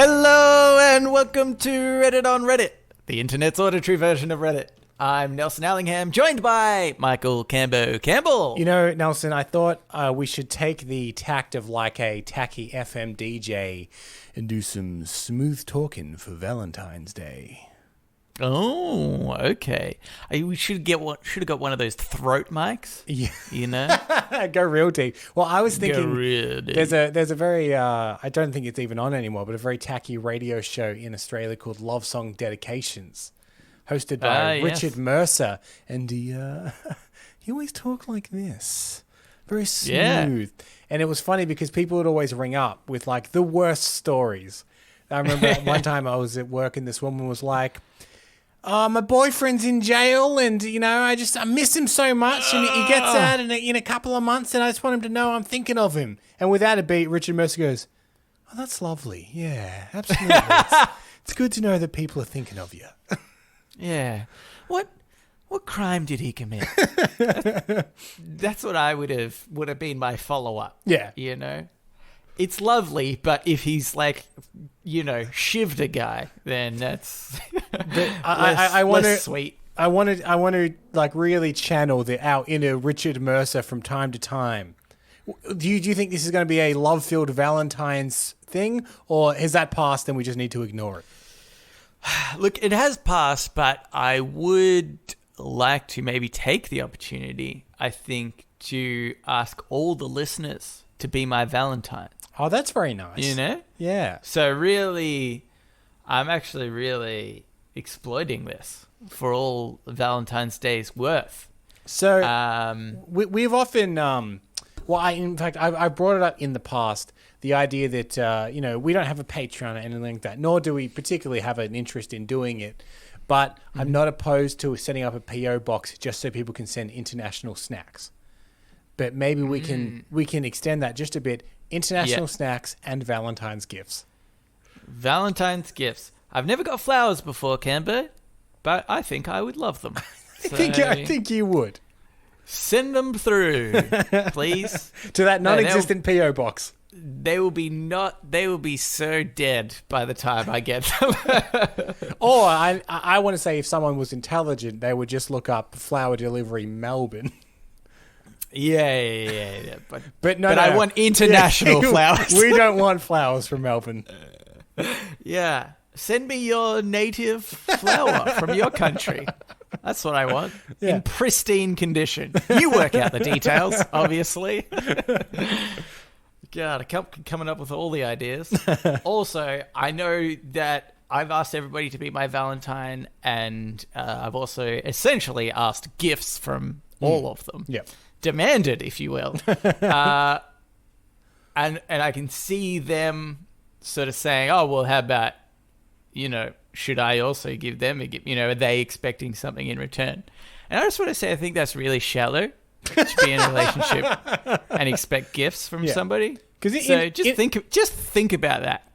Hello and welcome to Reddit on Reddit, the internet's auditory version of Reddit. I'm Nelson Allingham, joined by Michael Cambo Campbell. You know, Nelson, I thought we should take the tact of like a tacky FM DJ and do some smooth talking for Valentine's Day. Oh, okay. We should have got one of those throat mics. Yeah, you know, go real deep. Well, I was thinking deep. there's a very I don't think it's even on anymore, but a very tacky radio show in Australia called Love Song Dedications, hosted by Richard Mercer, and he always talked like this, very smooth. Yeah. And it was funny because people would always ring up with like the worst stories. I remember one time I was at work and this woman was like, my boyfriend's in jail and, you know, I miss him so much and he gets out in a couple of months and I just want him to know I'm thinking of him. And without a beat, Richard Mercer goes, oh, that's lovely. Yeah, absolutely. It's good to know that people are thinking of you. Yeah. What crime did he commit? That's what I would have been my follow-up. Yeah. You know? It's lovely, but if he's like, you know, shivved a guy, then that's less sweet. I want to like really channel our inner Richard Mercer from time to time. Do you think this is going to be a love-filled Valentine's thing, or has that passed and we just need to ignore it? Look, it has passed, but I would like to maybe take the opportunity, I think, to ask all the listeners to be my Valentine. Oh, that's very nice. You know? Yeah. So really, I'm actually really exploiting this for all Valentine's Day's worth. So we've often, I brought it up in the past, the idea that, you know, we don't have a Patreon or anything like that, nor do we particularly have an interest in doing it. But I'm not opposed to setting up a PO box just so people can send international snacks. But maybe we can extend that just a bit. International snacks and Valentine's gifts. Valentine's gifts. I've never got flowers before, Camber, but I think I would love them. I think you would. Send them through, please. To that non-existent PO box. They will be so dead by the time I get them. Or I want to say, if someone was intelligent, they would just look up flower delivery Melbourne. Yeah. But no, I want international flowers. We don't want flowers from Melbourne. Yeah. Send me your native flower from your country. That's what I want. Yeah. In pristine condition. You work out the details, obviously. God, I kept coming up with all the ideas. Also, I know that I've asked everybody to be my Valentine, and I've also essentially asked gifts from all of them. Yeah. Demanded, if you will. And I can see them sort of saying, oh, well, how about, you know, should I also give them a gift? You know, are they expecting something in return? And I just want to say, I think that's really shallow to be in a relationship and expect gifts from somebody. Just think about that.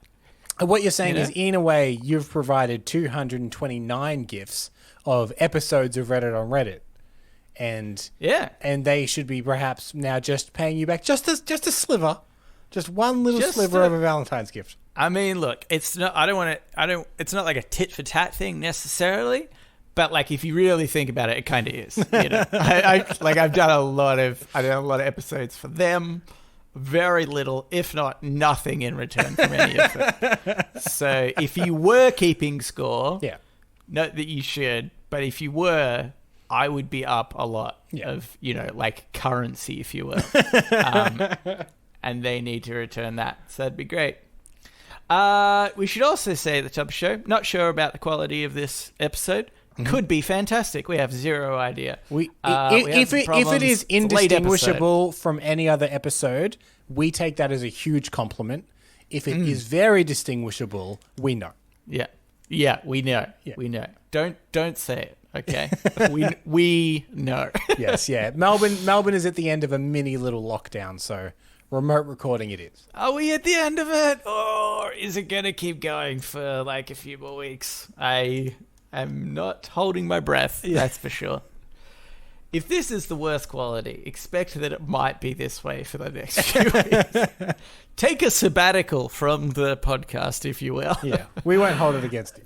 What you're saying is, in a way, you've provided 229 gifts of episodes of Reddit on Reddit. And they should be perhaps now just paying you back just a sliver, just one little sliver of a Valentine's gift. I mean, look, it's not. It's not like a tit for tat thing necessarily, but like if you really think about it, it kind of is. You know, I've done a lot of episodes for them, very little, if not nothing, in return from any of them. So if you were keeping score, note that you should. But if you were, I would be up a lot of, you know, like currency, if you will. And they need to return that. So that'd be great. We should also say at the top of the show, not sure about the quality of this episode. Could be fantastic. We have zero idea. If it is indistinguishable from any other episode, we take that as a huge compliment. If it is very distinguishable, we know. Yeah, we know. Yeah. We know. Don't say it. Okay, we know. Yes, yeah. Melbourne is at the end of a mini little lockdown, so remote recording it is. Are we at the end of it, or is it going to keep going for like a few more weeks? I am not holding my breath. That's for sure. if this is the worst quality, expect that it might be this way for the next few weeks. Take a sabbatical from the podcast, if you will. Yeah, we won't hold it against you.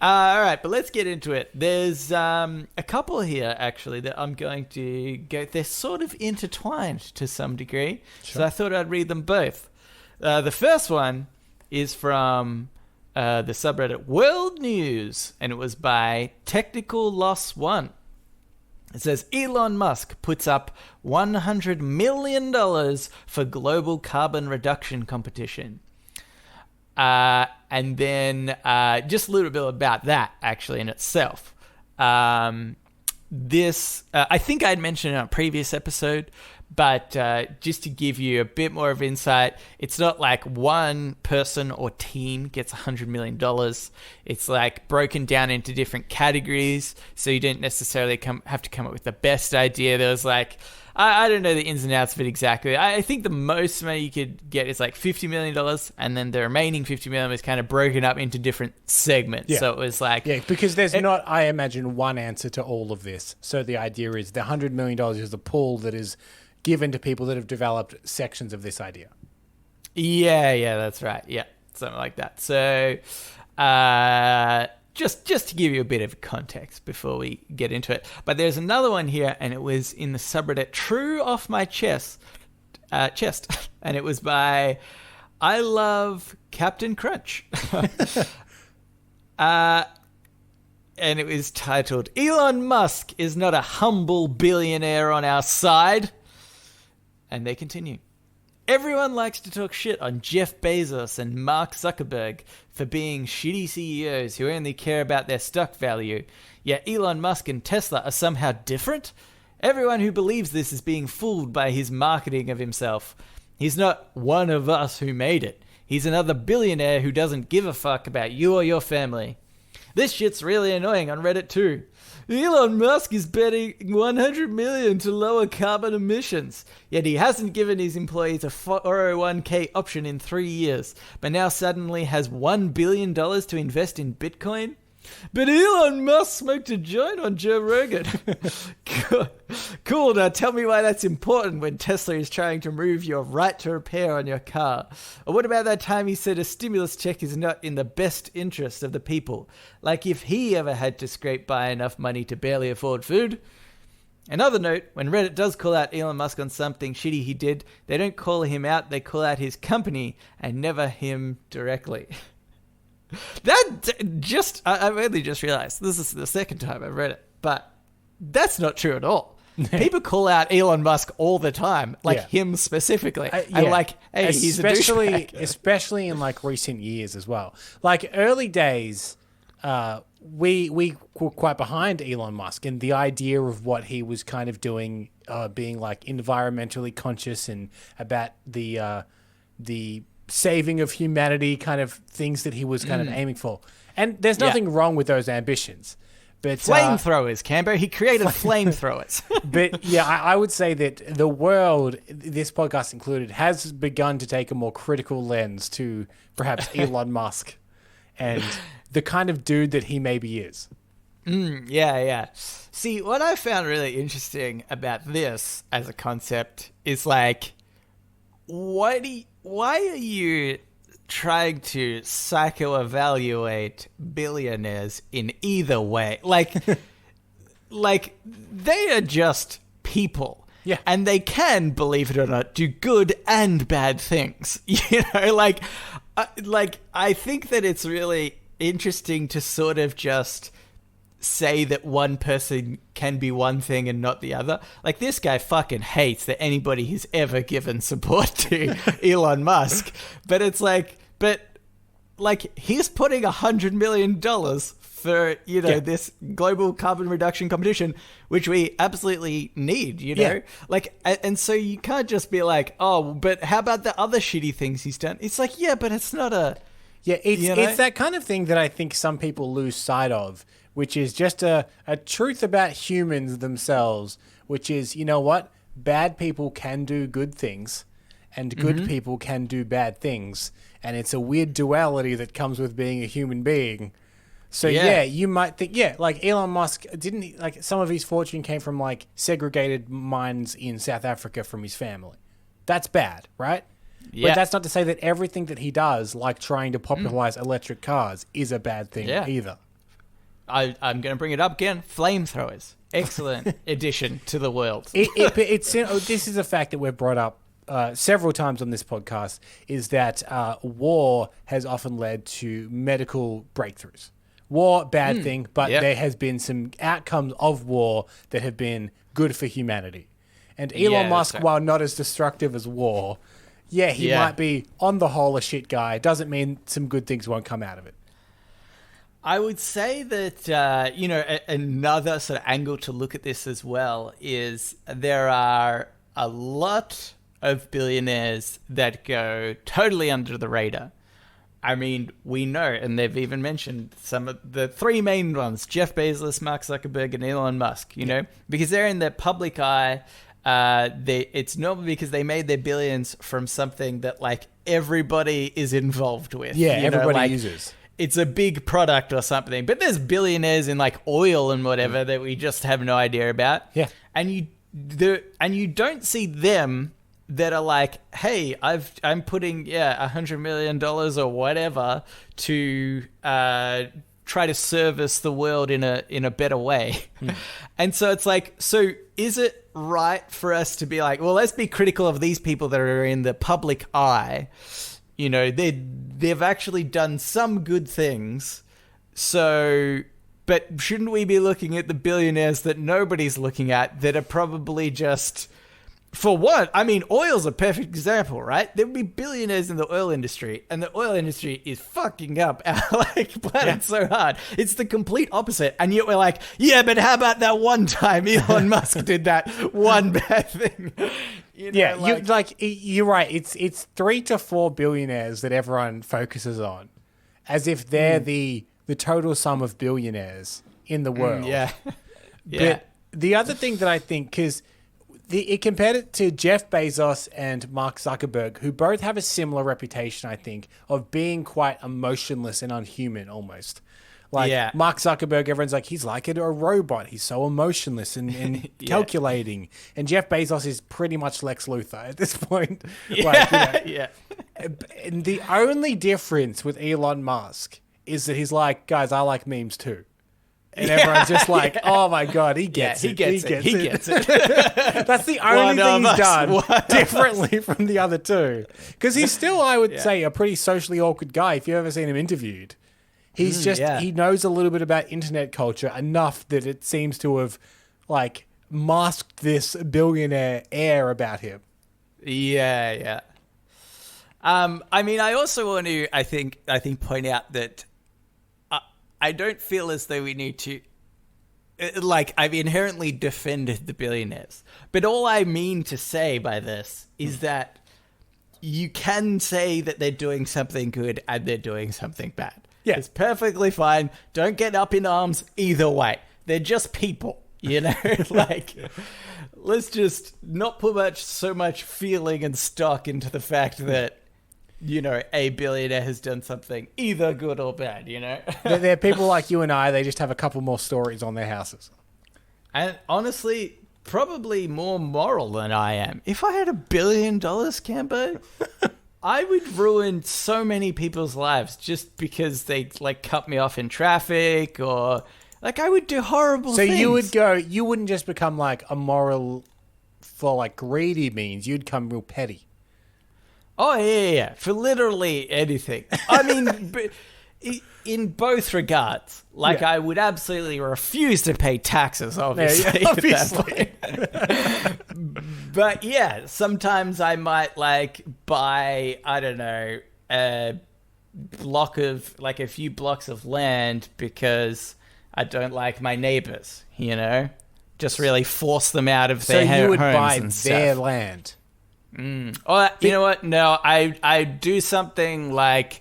All right, but let's get into it. There's a couple here, actually, that I'm going to go... They're sort of intertwined to some degree, so I thought I'd read them both. The first one is from the subreddit World News, and it was by Technical Loss 1. It says, Elon Musk puts up $100 million for global carbon reduction competition. And then just a little bit about that, actually, in itself. This, I think I'd mentioned in a previous episode, but just to give you a bit more of insight, it's not like one person or team gets $100 million. It's like broken down into different categories, so you don't necessarily have to come up with the best idea. There was like, I don't know the ins and outs of it exactly. I think the most money you could get is like $50 million, and then the remaining $50 million was kind of broken up into different segments. Yeah. So it was like... Yeah, because there's not, I imagine, one answer to all of this. So the idea is the $100 million is the pool that is given to people that have developed sections of this idea. Yeah, that's right. Yeah, something like that. So just to give you a bit of context before we get into it. But there's another one here, and it was in the subreddit True Off My Chest, and it was by I Love Captain Crunch. And it was titled, Elon Musk is not a humble billionaire on our side. And they continue. Everyone likes to talk shit on Jeff Bezos and Mark Zuckerberg for being shitty CEOs who only care about their stock value. Yet Elon Musk and Tesla are somehow different? Everyone who believes this is being fooled by his marketing of himself. He's not one of us who made it. He's another billionaire who doesn't give a fuck about you or your family. This shit's really annoying on Reddit too. Elon Musk is betting $100 million to lower carbon emissions, yet he hasn't given his employees a 401k option in 3 years, but now suddenly has $1 billion to invest in Bitcoin? But Elon Musk smoked a joint on Joe Rogan. Cool, now tell me why that's important when Tesla is trying to remove your right to repair on your car. Or what about that time he said a stimulus check is not in the best interest of the people? Like if he ever had to scrape by enough money to barely afford food? Another note, when Reddit does call out Elon Musk on something shitty he did, they don't call him out, they call out his company and never him directly. I've only just realized, this is the second time I've read it, but that's not true at all. People call out Elon Musk all the time, like him specifically. And like, hey, he's a douchebag. Especially in like recent years as well. Like early days, we were quite behind Elon Musk and the idea of what he was kind of doing, being like environmentally conscious and about the saving of humanity kind of things that he was kind of aiming for. And there's nothing wrong with those ambitions. But flamethrowers, Cambo. He created flamethrowers. But yeah, I would say that the world, this podcast included, has begun to take a more critical lens to perhaps Elon Musk and the kind of dude that he maybe is. Yeah. See, what I found really interesting about this as a concept is like, why are you trying to psycho-evaluate billionaires in either way? Like they are just people. Yeah. And they can, believe it or not, do good and bad things. You know, I think that it's really interesting to sort of just say that one person can be one thing and not the other. Like, this guy fucking hates that anybody has ever given support to Elon Musk. But it's like, he's putting $100 million for, this global carbon reduction competition, which we absolutely need, you know? Like, and so you can't just be like, oh, but how about the other shitty things he's done? It's like, yeah, but it's not a... Yeah, it's that kind of thing that I think some people lose sight of, which is just a truth about humans themselves, which is, you know what? Bad people can do good things, and good people can do bad things. And it's a weird duality that comes with being a human being. So yeah, you might think, like Elon Musk didn't, like some of his fortune came from like segregated mines in South Africa from his family. That's bad, right? Yeah. But that's not to say that everything that he does, like trying to popularize electric cars, is a bad thing either. I'm going to bring it up again. Flamethrowers. Excellent addition to the world. This is a fact that we've brought up several times on this podcast, is that war has often led to medical breakthroughs. War, bad thing, but there has been some outcomes of war that have been good for humanity. And Elon Musk, while not as destructive as war, he might be on the whole a shit guy. Doesn't mean some good things won't come out of it. I would say that, another sort of angle to look at this as well is there are a lot of billionaires that go totally under the radar. I mean, we know, and they've even mentioned some of the three main ones, Jeff Bezos, Mark Zuckerberg, and Elon Musk, because they're in the public eye. It's normally because they made their billions from something that like everybody is involved with. Yeah, everybody uses. It's a big product or something. But there's billionaires in like oil and whatever that we just have no idea about. Yeah. And you don't see them that are like, hey, I'm putting $100 million or whatever to try to service the world in a better way. And so it's like, so is it right for us to be like, well, let's be critical of these people that are in the public eye? They've actually done some good things. So, but shouldn't we be looking at the billionaires that nobody's looking at that are probably just, for what? I mean, oil's a perfect example, right? There would be billionaires in the oil industry, and the oil industry is fucking up our planet so hard. It's the complete opposite. And yet we're like, yeah, but how about that one time Elon Musk did that one bad thing? You're right. It's 3 to 4 billionaires that everyone focuses on, as if they're the total sum of billionaires in the world. But the other thing that I think, because it compared it to Jeff Bezos and Mark Zuckerberg, who both have a similar reputation, I think, of being quite emotionless and unhuman almost. Like Mark Zuckerberg, everyone's like, he's like a robot. He's so emotionless and calculating. And Jeff Bezos is pretty much Lex Luthor at this point. And the only difference with Elon Musk is that he's like, guys, I like memes too. And everyone's just like, oh my God, he gets it. He gets it. That's the only thing he's done differently from the other two. Because he's still, I would say, a pretty socially awkward guy if you've ever seen him interviewed. He's he knows a little bit about internet culture enough that it seems to have like masked this billionaire air about him. Yeah. I mean, I also want to, I think point out that I don't feel as though we need to, I've inherently defended the billionaires. But all I mean to say by this is that you can say that they're doing something good and they're doing something bad. Yeah. It's perfectly fine. Don't get up in arms either way. They're just people, let's just not put so much feeling and stock into the fact that, a billionaire has done something either good or bad, They're people like you and I. They just have a couple more stories on their houses. And honestly, probably more moral than I am. If I had $1 billion, Cambo, I would ruin so many people's lives just because they cut me off in traffic, or I would do horrible things. So you wouldn't just become a moral for greedy means. You'd become real petty. Oh, yeah. For literally anything. I mean, in both regards. I would absolutely refuse to pay taxes, obviously. Yeah, obviously. But yeah, sometimes I might buy, I don't know, a few blocks of land because I don't like my neighbors, Just really force them out of their homes. So you would buy their land. Or, you know what? No, I'd do something like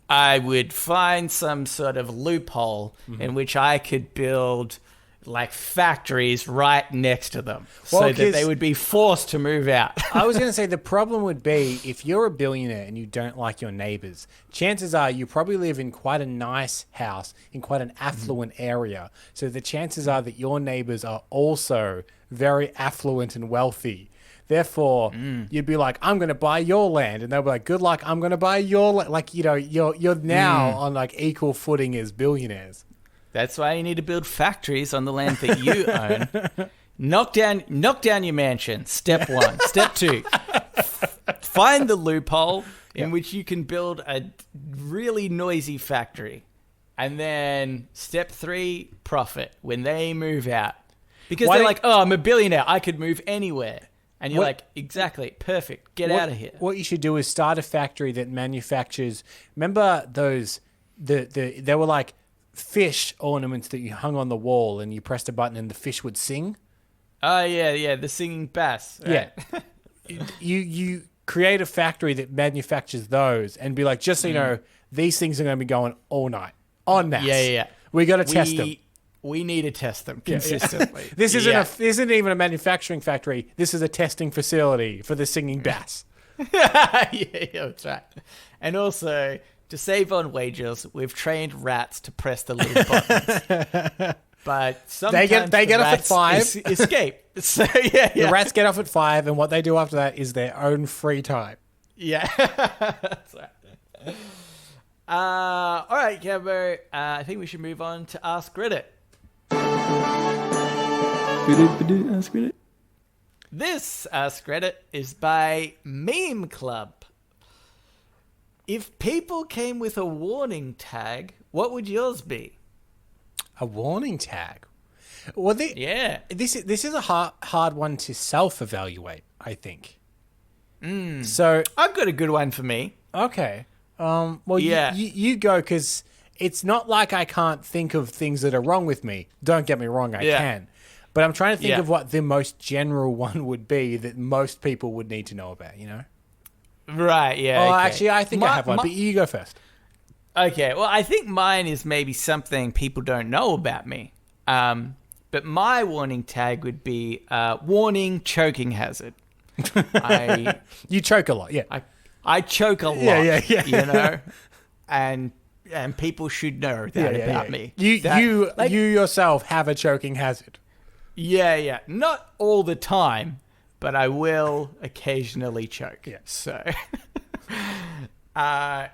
I would find some sort of loophole in which I could build, like factories right next to them so that they would be forced to move out. I was going to say the problem would be if you're a billionaire and you don't like your neighbors, chances are you probably live in quite a nice house in quite an affluent area. So the chances are that your neighbors are also very affluent and wealthy. Therefore, you'd be like, I'm going to buy your land. And they'll be like, good luck, I'm going to buy your land. Like, you know, you're now on like equal footing as billionaires. That's why you need to build factories on the land that you own. Knock down your mansion. Step 1. Step 2, find the loophole in which you can build a really noisy factory. And then step 3, profit when they move out. Because they're like, oh, I'm a billionaire. I could move anywhere. And you're like, exactly, perfect. Get out of here. What you should do is start a factory that manufactures. Remember those? They were like fish ornaments that you hung on the wall, and you pressed a button, and the fish would sing. Oh yeah, the singing bass. Right? Yeah. you create a factory that manufactures those, and be like, just so you know, these things are going to be going all night en masse. Yeah. We got to test them. We need to test them consistently. Yeah. This isn't even a manufacturing factory. This is a testing facility for the singing bass. yeah, that's right. And also, to save on wages, we've trained rats to press the little buttons. But sometimes they get off at 5. Escape. So yeah. The rats get off at 5, and what they do after that is their own free time. Yeah. That's right. All right, Gabbo. I think we should move on to Ask Reddit. Ask Reddit. This Ask Reddit is by Meme Club. If people came with a warning tag, what would yours be? A warning tag? Well, this is a hard one to self-evaluate, I think. So I've got a good one for me. Okay. You go, because it's not like I can't think of things that are wrong with me. Don't get me wrong, I can. But I'm trying to think of what the most general one would be that most people would need to know about, you know? Right, yeah. Oh, okay. Actually, I think I have one, but you go first. Okay, well, I think mine is maybe something people don't know about me. But my warning tag would be warning choking hazard. You choke a lot, yeah. I choke a lot, yeah. You know? And people should know that about me. You yourself have a choking hazard. Yeah. Not all the time, but I will occasionally choke. Yeah. So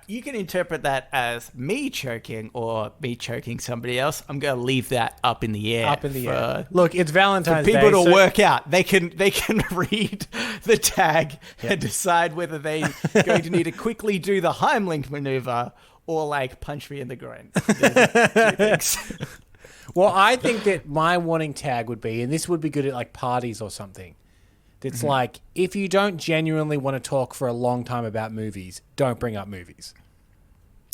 you can interpret that as me choking or me choking somebody else. I'm going to leave that up in the air. Air. Look, it's Valentine's Day. For people to work out. They can read the tag and decide whether they're going to need to quickly do the Heimlich maneuver or like punch me in the groin. Well, I think that my warning tag would be, and this would be good at like parties or something, that's like, if you don't genuinely want to talk for a long time about movies, don't bring up movies.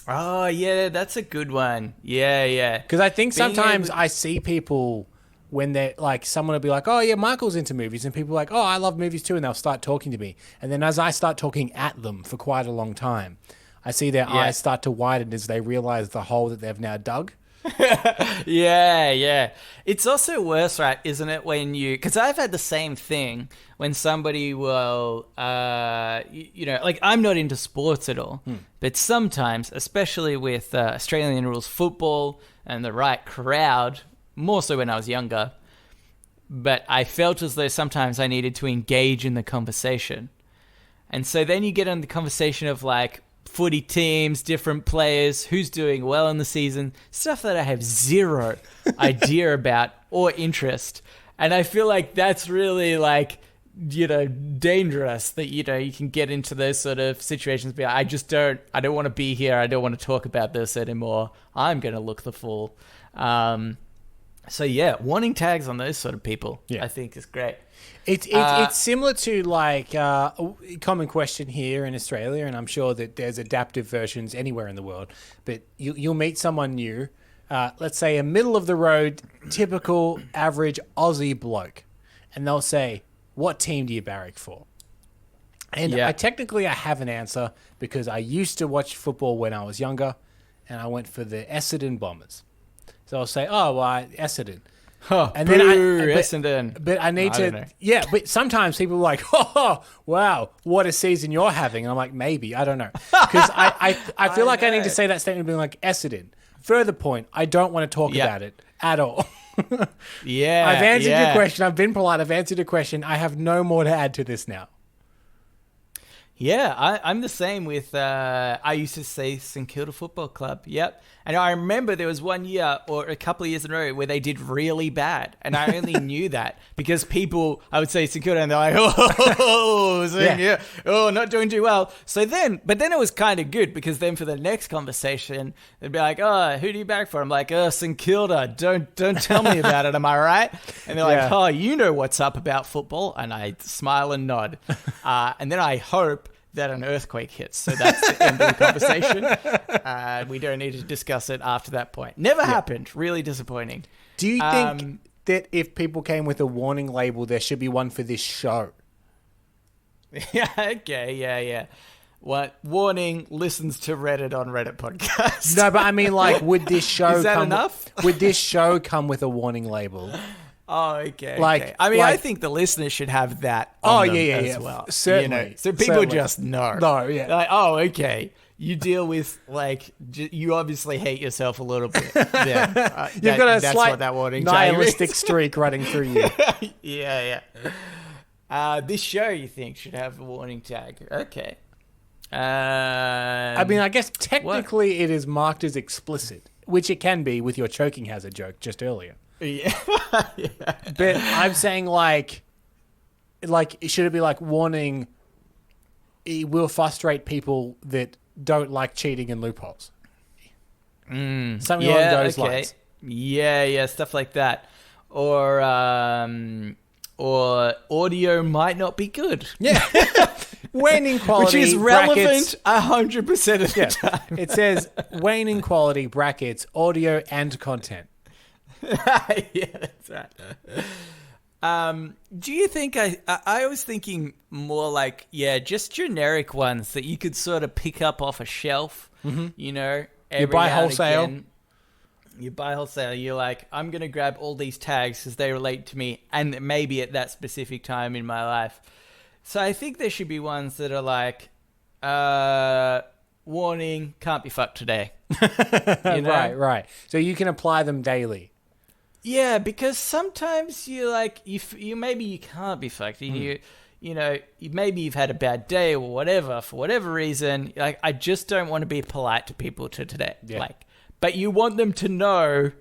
Oh, yeah, that's a good one. Yeah. Because I think sometimes I see people when they're like, someone will be like, oh, yeah, Michael's into movies. And people are like, oh, I love movies too. And they'll start talking to me. And then as I start talking at them for quite a long time, I see their eyes start to widen as they realize the hole that they've now dug. Yeah. It's also worse, right, isn't it, when you... Because I've had the same thing when somebody will, like, I'm not into sports at all, but sometimes, especially with Australian rules football and the right crowd, more so when I was younger, but I felt as though sometimes I needed to engage in the conversation. And so then you get on the conversation of, like, footy teams, different players, who's doing well in the season, stuff that I have zero idea about or interest. And I feel like that's really like, dangerous that, you can get into those sort of situations. But I don't want to be here. I don't want to talk about this anymore. I'm going to look the fool. So yeah, warning tags on those sort of people, I think is great. It's similar to like a common question here in Australia, and I'm sure that there's adaptive versions anywhere in the world. But you'll meet someone new, let's say a middle of the road, typical average Aussie bloke, and they'll say, "What team do you barrack for?" And I have an answer because I used to watch football when I was younger, and I went for the Essendon Bombers. So I'll say, "Oh, well, Essendon." Oh, and boo, then Essendon. but I need to, yeah. But sometimes people are like, oh, wow, what a season you're having. And I'm like, maybe, I don't know, because I feel like I need to say that statement being like Essendon. Further point, I don't want to talk about it at all. Yeah, I've answered your question. I've been polite. I've answered your question. I have no more to add to this now. Yeah, I'm the same with, I used to say St Kilda Football Club. Yep. And I remember there was one year or a couple of years in a row where they did really bad. And I only knew that because people, I would say St Kilda and they're like, not doing too well. But then it was kind of good because then for the next conversation, they'd be like, oh, who do you back for? I'm like, oh, St Kilda. Don't tell me about it. Am I right? And they're like, oh, you know what's up about football. And I smile and nod. And then I hope that an earthquake hits. So that's the end of the conversation. We don't need to discuss it after that point. Never happened. Really disappointing. Do you think that if people came with a warning label, there should be one for this show? Yeah, okay, yeah. What? Warning, listens to Reddit on Reddit podcast. No, but I mean, like, would this show Is that enough? Would this show come with a warning label? Oh, okay. Like, okay. I mean, I think the listeners should have that on them as well. Certainly. So people just know. No, yeah. Like, oh, okay. You deal with, like, you obviously hate yourself a little bit. Yeah. You've got a that's slight what that warning nihilistic streak running through you. Yeah. This show, you think, should have a warning tag. Okay. I mean, I guess technically it is marked as explicit, which it can be with your choking hazard joke just earlier. Yeah. But I'm saying like, should it be like warning? It will frustrate people that don't like cheating and loopholes. Something along those lines. Yeah, stuff like that, or audio might not be good. Yeah. Waning quality, which is relevant 100% of the time. It says waning quality brackets audio and content. Yeah, that's right. Do you think I was thinking more like, just generic ones that you could sort of pick up off a shelf, you know, you buy wholesale. You buy wholesale. You're like, I'm going to grab all these tags because they relate to me and maybe at that specific time in my life. So I think there should be ones that are like, warning, can't be fucked today. You know? Right. So you can apply them daily. Yeah, because sometimes you like you maybe you can't be fucked. You know, maybe you've had a bad day or whatever for whatever reason. Like, I just don't want to be polite to people today. Yeah. Like, but you want them to know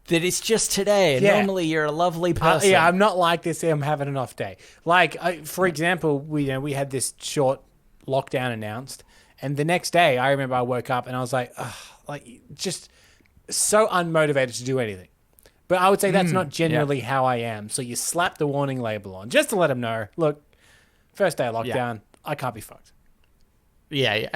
that it's just today. And normally you're a lovely person. I'm not like this. I'm having an off day. Like, for example, we had this short lockdown announced, and the next day I remember I woke up and I was like, just so unmotivated to do anything. But I would say that's not generally how I am. So you slap the warning label on just to let them know, look, first day of lockdown, I can't be fucked. Yeah.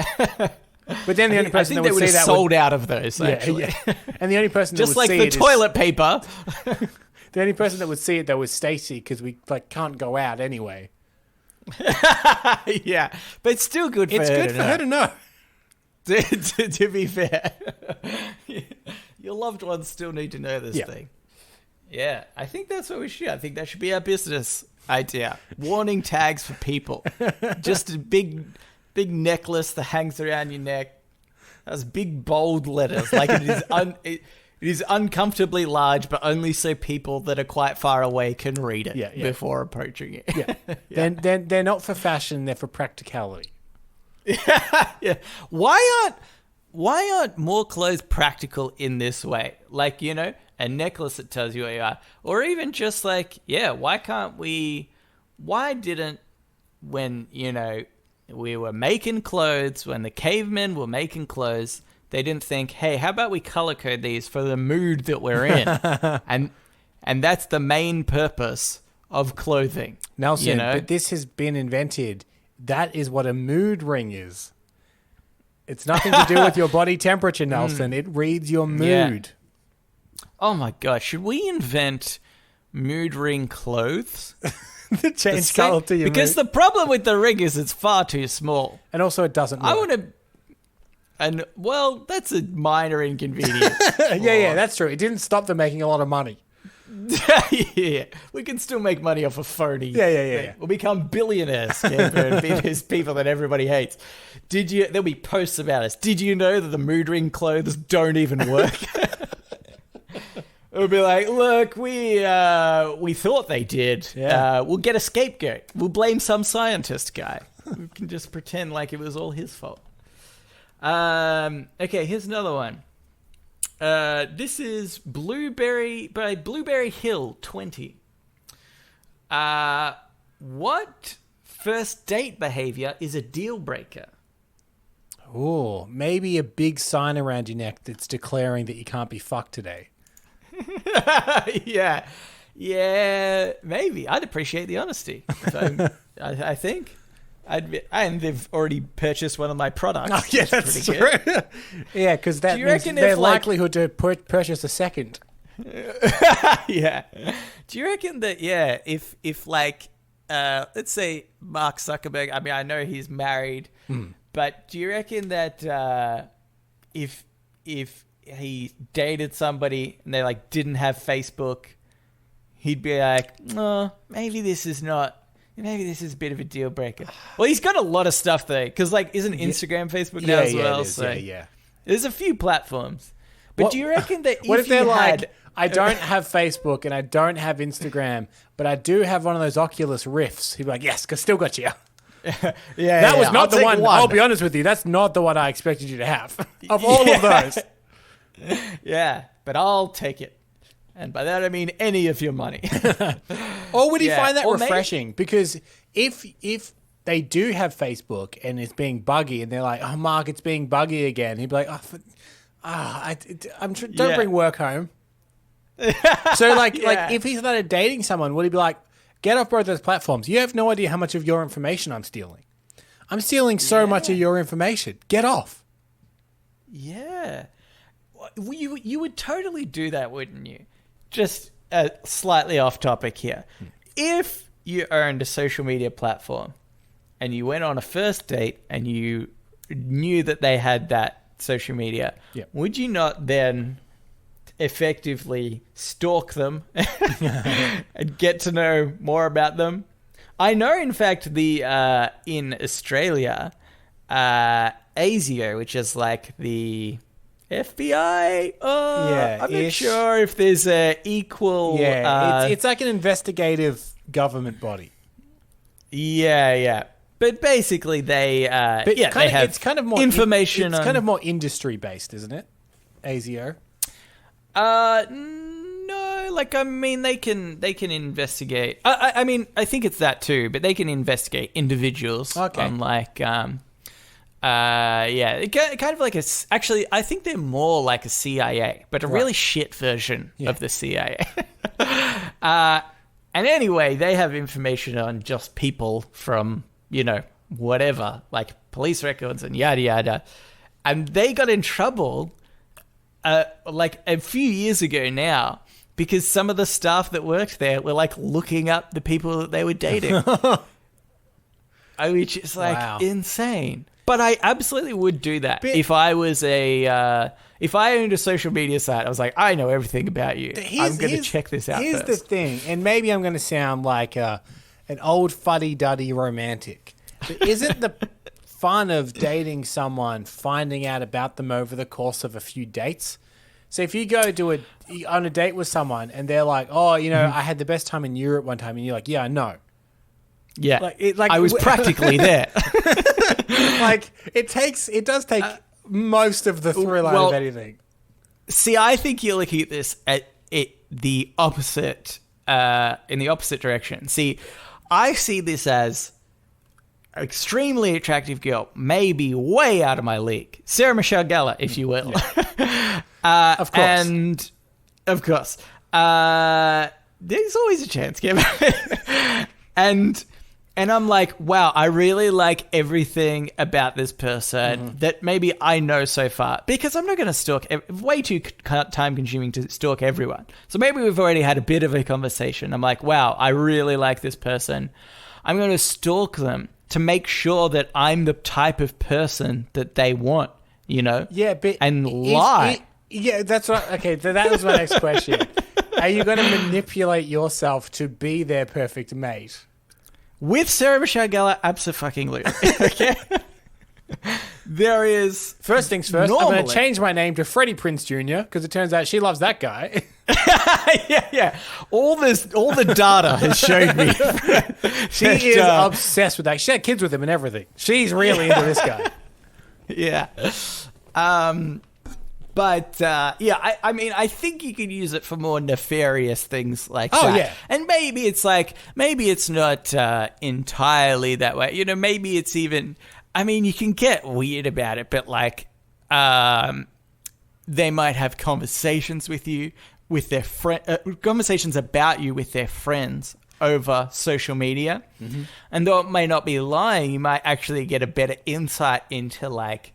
But then the only person that would see that sold out of those, actually. Yeah. And the only person just that would like see the toilet paper. The only person that would see it though was Stacey, because we can't go out anyway. Yeah, but it's still good for her. It's good for her to know. To be fair, your loved ones still need to know this thing. Yeah, I think that's what we should. I think that should be our business idea. Warning tags for people. Just a big necklace that hangs around your neck. That's big bold letters. Like it is uncomfortably large, but only so people that are quite far away can read it before approaching it. Yeah. They're not for fashion. They're for practicality. Yeah. Why aren't more clothes practical in this way? Like, you know, a necklace that tells you where you are, or even just like, why didn't, when, you know, we were making clothes, when the cavemen were making clothes, they didn't think, hey, how about we color code these for the mood that we're in? and that's the main purpose of clothing. Nelson, you know? But this has been invented. That is what a mood ring is. It's nothing to do with your body temperature, Nelson. It reads your mood. Oh my gosh, should we invent mood ring clothes? The change color to your because mood. The problem with the ring is it's far too small. And also it doesn't work. That's a minor inconvenience. Yeah, that's true. It didn't stop them making a lot of money. Yeah, we can still make money off a phony. Yeah. We'll become billionaires, and be those people that everybody hates. There'll be posts about us. Did you know that the mood ring clothes don't even work? It'll be like, look, we thought they did. Yeah. We'll get a scapegoat. We'll blame some scientist guy. We can just pretend like it was all his fault. Okay, here's another one. This is Blueberry Hill 20. What first date behavior is a deal breaker? Oh, maybe a big sign around your neck that's declaring that you can't be fucked today. Yeah, maybe. I'd appreciate the honesty. So, I think. And they've already purchased one of my products. Oh, yeah, that's true. Yeah, because that means their likelihood to purchase a second. Yeah. Do you reckon that, if like, let's say Mark Zuckerberg, I mean, I know he's married, but do you reckon that if he dated somebody and they like didn't have Facebook, he'd be like, oh, maybe this is a bit of a deal breaker. Well, he's got a lot of stuff though, because like, isn't Instagram Facebook now as well? So there's a few platforms. But do you reckon that if they're like, I don't have Facebook and I don't have Instagram, but I do have one of those Oculus Rifts? He'd be like, yes, because still got you. That was not the one. I'll be honest with you. That's not the one I expected you to have. Of all of those. Yeah, but I'll take it. And by that, I mean any of your money. Or would he find that refreshing? Because if they do have Facebook and it's being buggy and they're like, oh, Mark, it's being buggy again. He'd be like, don't bring work home. So like if he started dating someone, would he be like, get off both those platforms. You have no idea how much of your information I'm stealing. I'm stealing so much of your information. Get off. Yeah. You would totally do that, wouldn't you? Just slightly off topic here. If you owned a social media platform and you went on a first date and you knew that they had that social media, would you not then effectively stalk them and get to know more about them? I know, in fact, in Australia, ASIO, which is like the FBI. I'm not sure if there's a equal. Yeah, it's like an investigative government body. Yeah. But basically, they have it's kind of more information. It's kind of more industry based, isn't it? ASIO. No, like I mean, they can investigate. I mean, I think it's that too, but they can investigate individuals. Okay. On like kind of like actually, I think they're more like a CIA, but a really shit version of the CIA. And anyway, they have information on just people from, whatever, like police records and yada yada. And they got in trouble like a few years ago now because some of the staff that worked there were like looking up the people that they were dating. Which is like insane. But I absolutely would do that if I was if I owned a social media site. I was like, I know everything about you. I'm going to check this out. Here's the thing, and maybe I'm going to sound like an old fuddy-duddy romantic. But isn't the fun of dating someone finding out about them over the course of a few dates? So if you go on a date with someone and they're like, oh, I had the best time in Europe one time, and you're like, yeah, I know. Yeah, I was practically there. Like it does take most of the thrill out of anything. See, I think you're looking at this at the opposite, in the opposite direction. See, I see this as an extremely attractive girl, maybe way out of my league, Sarah Michelle Gellar, if you will. Of course, and of course, there's always a chance, Kim. And I'm like, wow, I really like everything about this person that maybe I know so far. Because I'm not going to stalk, way too time-consuming to stalk everyone. So maybe we've already had a bit of a conversation. I'm like, wow, I really like this person. I'm going to stalk them to make sure that I'm the type of person that they want, Yeah, but... And lie. that's right. Okay, so that was my next question. Are you going to manipulate yourself to be their perfect mate? With Sarah Michelle Gellar, absolutely. Okay. There is... First things first, I'm going to change my name to Freddie Prinze Jr. because it turns out she loves that guy. yeah. All the data has showed me. She is obsessed with that. She had kids with him and everything. She's really into this guy. Yeah. I mean, I think you could use it for more nefarious things like that. Yeah. And maybe it's not entirely that way. You know, maybe it's even... I mean, you can get weird about it, but like, they might have conversations with you, with their conversations about you with their friends over social media. Mm-hmm. And though it may not be lying, you might actually get a better insight into like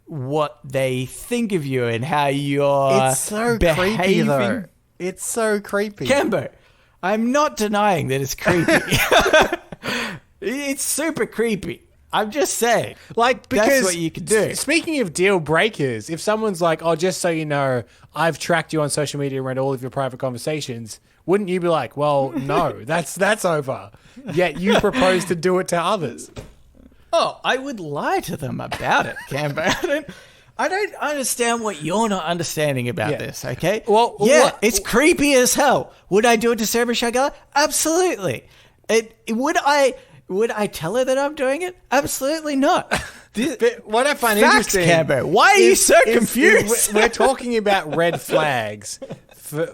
what they think of you and how you're It's so behaving. creepy, though. It's so creepy. Cambo, I'm not denying that it's creepy. It's super creepy. I'm just saying, like, because that's what you could do. Speaking of deal breakers, if someone's like, "Oh, just so you know, I've tracked you on social media and read all of your private conversations," wouldn't you be like, "Well, no, that's over." Yet you propose to do it to others. Oh, I would lie to them about it, Cambo. I don't understand what you're not understanding about this. Okay, well, it's creepy as hell. Would I do it to Sarah Michelle Gellar? Absolutely. Would I tell her that I'm doing it? Absolutely not. But what I find Facts, interesting, Cambo. Why are you so confused? We're talking about red flags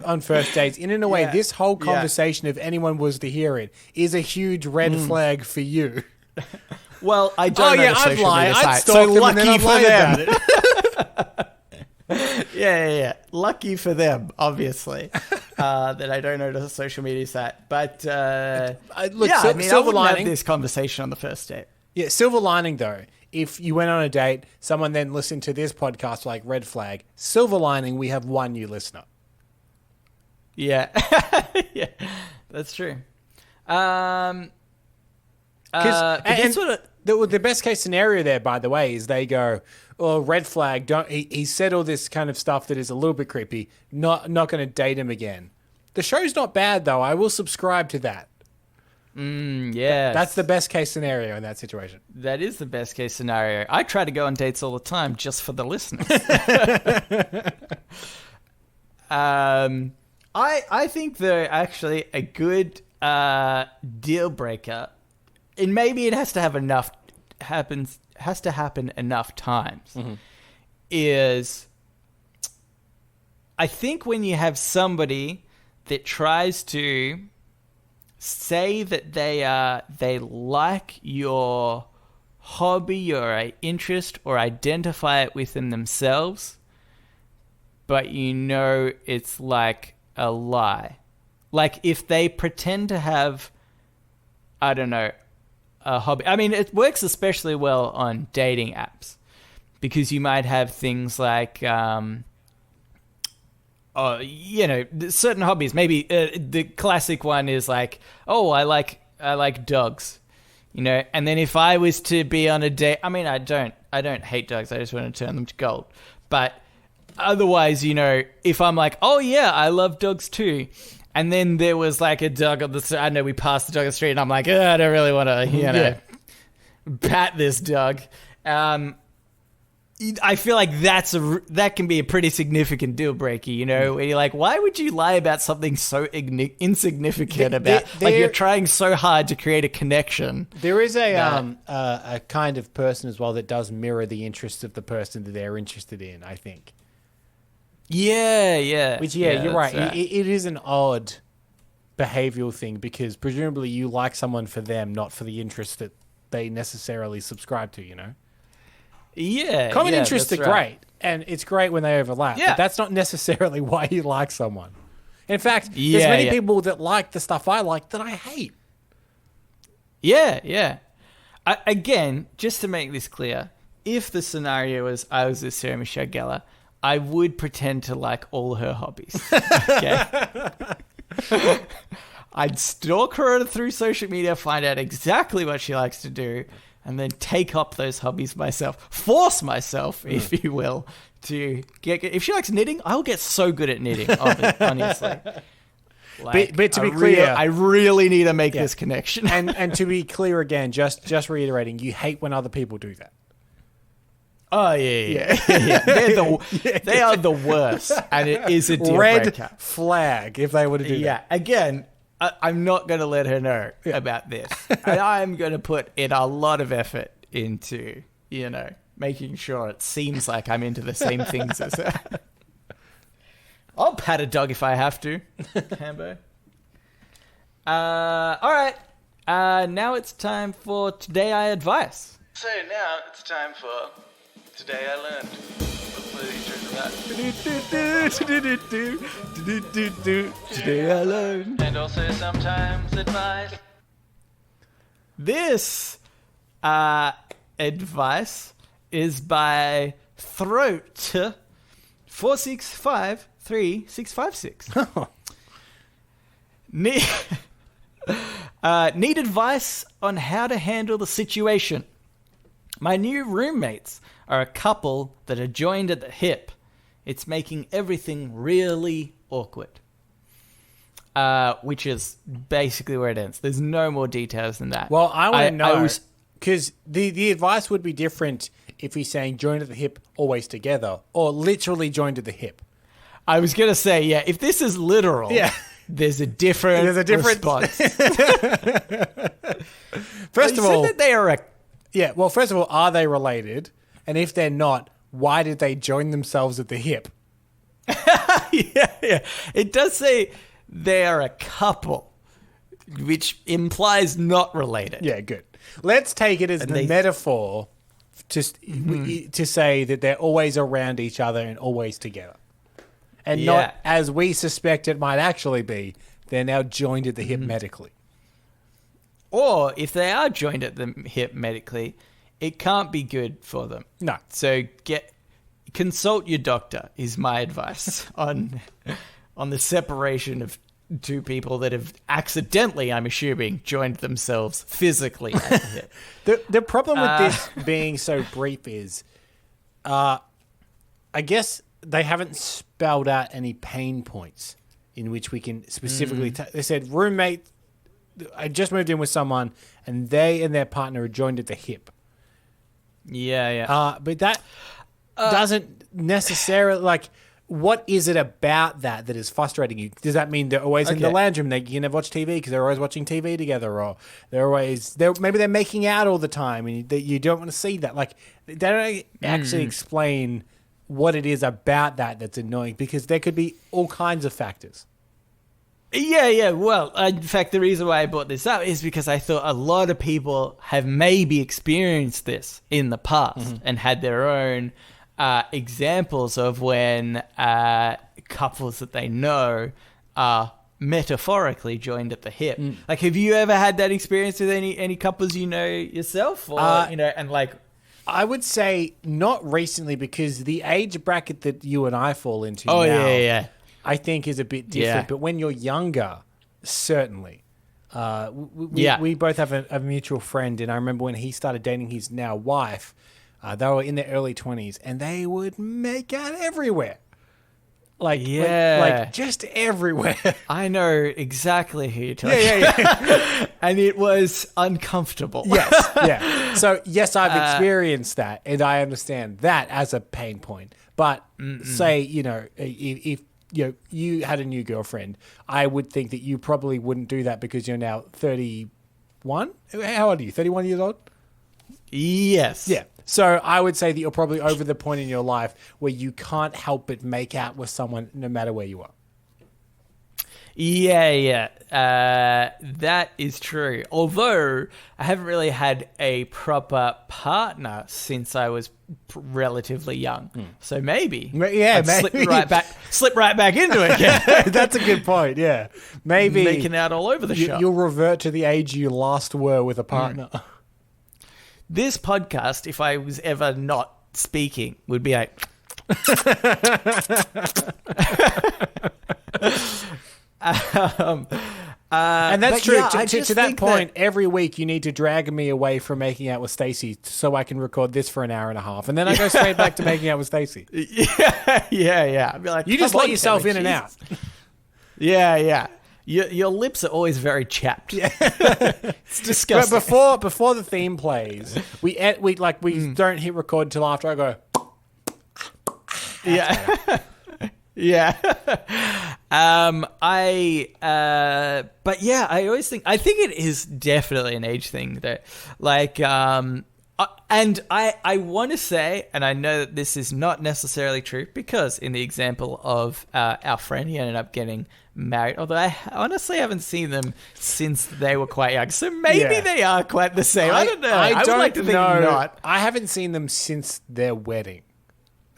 on first dates. In a way, this whole conversation, if anyone was to hear it, is a huge red flag for you. Well, I don't know the social media site, so lucky for them. Yeah. Lucky for them, obviously, that I don't know the social media site. But look, I wouldn't have this conversation on the first date. Yeah, silver lining though. If you went on a date, someone then listened to this podcast like red flag. Silver lining, we have one new listener. Yeah, yeah, that's true. The best case scenario there, by the way, is they go, "Oh, red flag! He said all this kind of stuff that is a little bit creepy. Not going to date him again." The show's not bad though. I will subscribe to that. Yeah, that's the best case scenario in that situation. That is the best case scenario. I try to go on dates all the time just for the listeners. I think they're actually a good deal breaker. And maybe it has to happen enough times. Mm-hmm. Is I think when you have somebody that tries to say that they like your hobby or interest or identify it within themselves, but you know it's like a lie. Like if they pretend to have, I don't know, a hobby. I mean, it works especially well on dating apps because you might have things like, certain hobbies. Maybe the classic one is like, oh, I like dogs, And then if I was to be on a date, I mean, I don't hate dogs. I just want to turn them to gold. But otherwise, if I'm like, oh yeah, I love dogs too. And then there was like a dog on the street. I know we passed the dog on the street and I'm like, I don't really want to, pat this dog. I feel like that can be a pretty significant deal breaker, where you're like, why would you lie about something so insignificant you're trying so hard to create a connection. There is a kind of person as well that does mirror the interests of the person that they're interested in, I think. Yeah. Which, you're right. It is an odd behavioral thing because presumably you like someone for them, not for the interest that they necessarily subscribe to, Yeah. Common interests are great, and it's great when they overlap, yeah. But that's not necessarily why you like someone. In fact, there's many people that like the stuff I like that I hate. Yeah. Again, just to make this clear, if the scenario was I was with Sarah Michelle Gellar, I would pretend to like all her hobbies. Okay. I'd stalk her through social media, find out exactly what she likes to do, and then take up those hobbies myself. Force myself, if you will, to get. If she likes knitting, I'll get so good at knitting. Honestly. But to be clear, I really need to make this connection. and to be clear again, just reiterating, you hate when other people do that. Oh yeah. They are the worst, and it is a deal Red breaker. flag if they were to do that. Yeah, again, I'm not going to let her know about this, and I'm going to put in a lot of effort into making sure it seems like I'm into the same things as her. I'll pat a dog if I have to, Hambo. All right. Now it's time for Today I Advice. So now it's time for Today I Learned. Today I Learned. And also sometimes advice. This advice is by Throat 4653656. Need advice on how to handle the situation. My new roommates are a couple that are joined at the hip. It's making everything really awkward. Which is basically where it ends. There's no more details than that. Well, I want to know, because the advice would be different if he's saying joined at the hip, always together, or literally joined at the hip. I was going to say, if this is literal, there's a different response. First of all, that they are first of all, are they related? And if they're not, why did they join themselves at the hip? Yeah. It does say they are a couple, which implies not related. Yeah, good. Let's take it as the metaphor to say that they're always around each other and always together. And not, as we suspect it might actually be, they're now joined at the hip medically. Or if they are joined at the hip medically, it can't be good for them. No. So consult your doctor is my advice on the separation of two people that have accidentally, I'm assuming, joined themselves physically at the hip. The problem with this being so brief is, I guess they haven't spelled out any pain points in which we can specifically... They said, roommate, I just moved in with someone, and they and their partner are joined at the hip. Yeah. But that doesn't necessarily... what is it about that is frustrating you? Does that mean they're always in the lounge room? They can never watch TV because they're always watching TV together, or maybe they're making out all the time, and you don't want to see that. They don't actually explain what it is about that's annoying, because there could be all kinds of factors. Yeah. Well, in fact, the reason why I brought this up is because I thought a lot of people have maybe experienced this in the past and had their own examples of when couples that they know are metaphorically joined at the hip. Have you ever had that experience with any couples you know yourself, or I would say not recently, because the age bracket that you and I fall into I think is a bit different. Yeah. But when you're younger, certainly. We both have a mutual friend, and I remember when he started dating his now wife, they were in their early 20s, and they would make out everywhere. Like just everywhere. I know exactly who you're talking about. And it was uncomfortable. Yes, yeah. So, yes, I've experienced that, and I understand that as a pain point. But say, if you had a new girlfriend, I would think that you probably wouldn't do that because you're now 31? How old are you? 31 years old? Yes. Yeah. So I would say that you're probably over the point in your life where you can't help but make out with someone no matter where you are. Yeah. That is true. Although I haven't really had a proper partner since I was relatively young. So maybe. Maybe. Slip right back into it again. That's a good point, yeah. Maybe. Making out all over the shop. You'll revert to the age you last were with a partner. This podcast, if I was ever not speaking, would be like... And that's but true. yeah, To that point, every week you need to drag me away from making out with Stacey so I can record this for an hour and a half, and then I go straight back to making out with Stacey. Yeah. I'd be like, You just let yourself in and out. Yeah. Your lips are always very chapped. Yeah. It's disgusting. But before the theme plays, we don't hit record until after I go. Yeah. Yeah. But yeah, I think it is definitely an age thing though. Like, and I want to say, and I know that this is not necessarily true because in the example of our friend, he ended up getting married, although I honestly haven't seen them since they were quite young. So maybe they are quite the same. I don't know. I would like to think not. I haven't seen them since their wedding.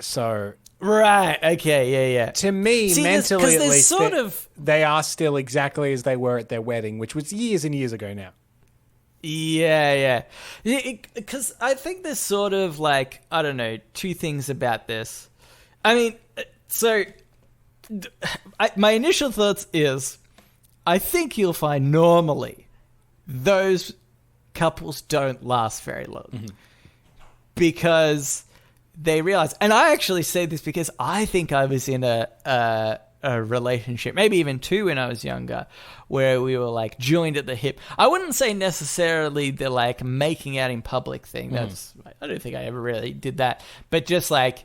So... Right. Okay. Yeah. To me, mentally at least, they are still exactly as they were at their wedding, which was years and years ago now. Yeah. Because I think there's sort of like, I don't know, two things about this. I mean, so my initial thoughts is, I think you'll find normally those couples don't last very long because they realize, and I actually say this because I think I was in a relationship, maybe even two when I was younger, where we were like joined at the hip. I wouldn't say necessarily the like making out in public thing. That's I don't think I ever really did that, but just like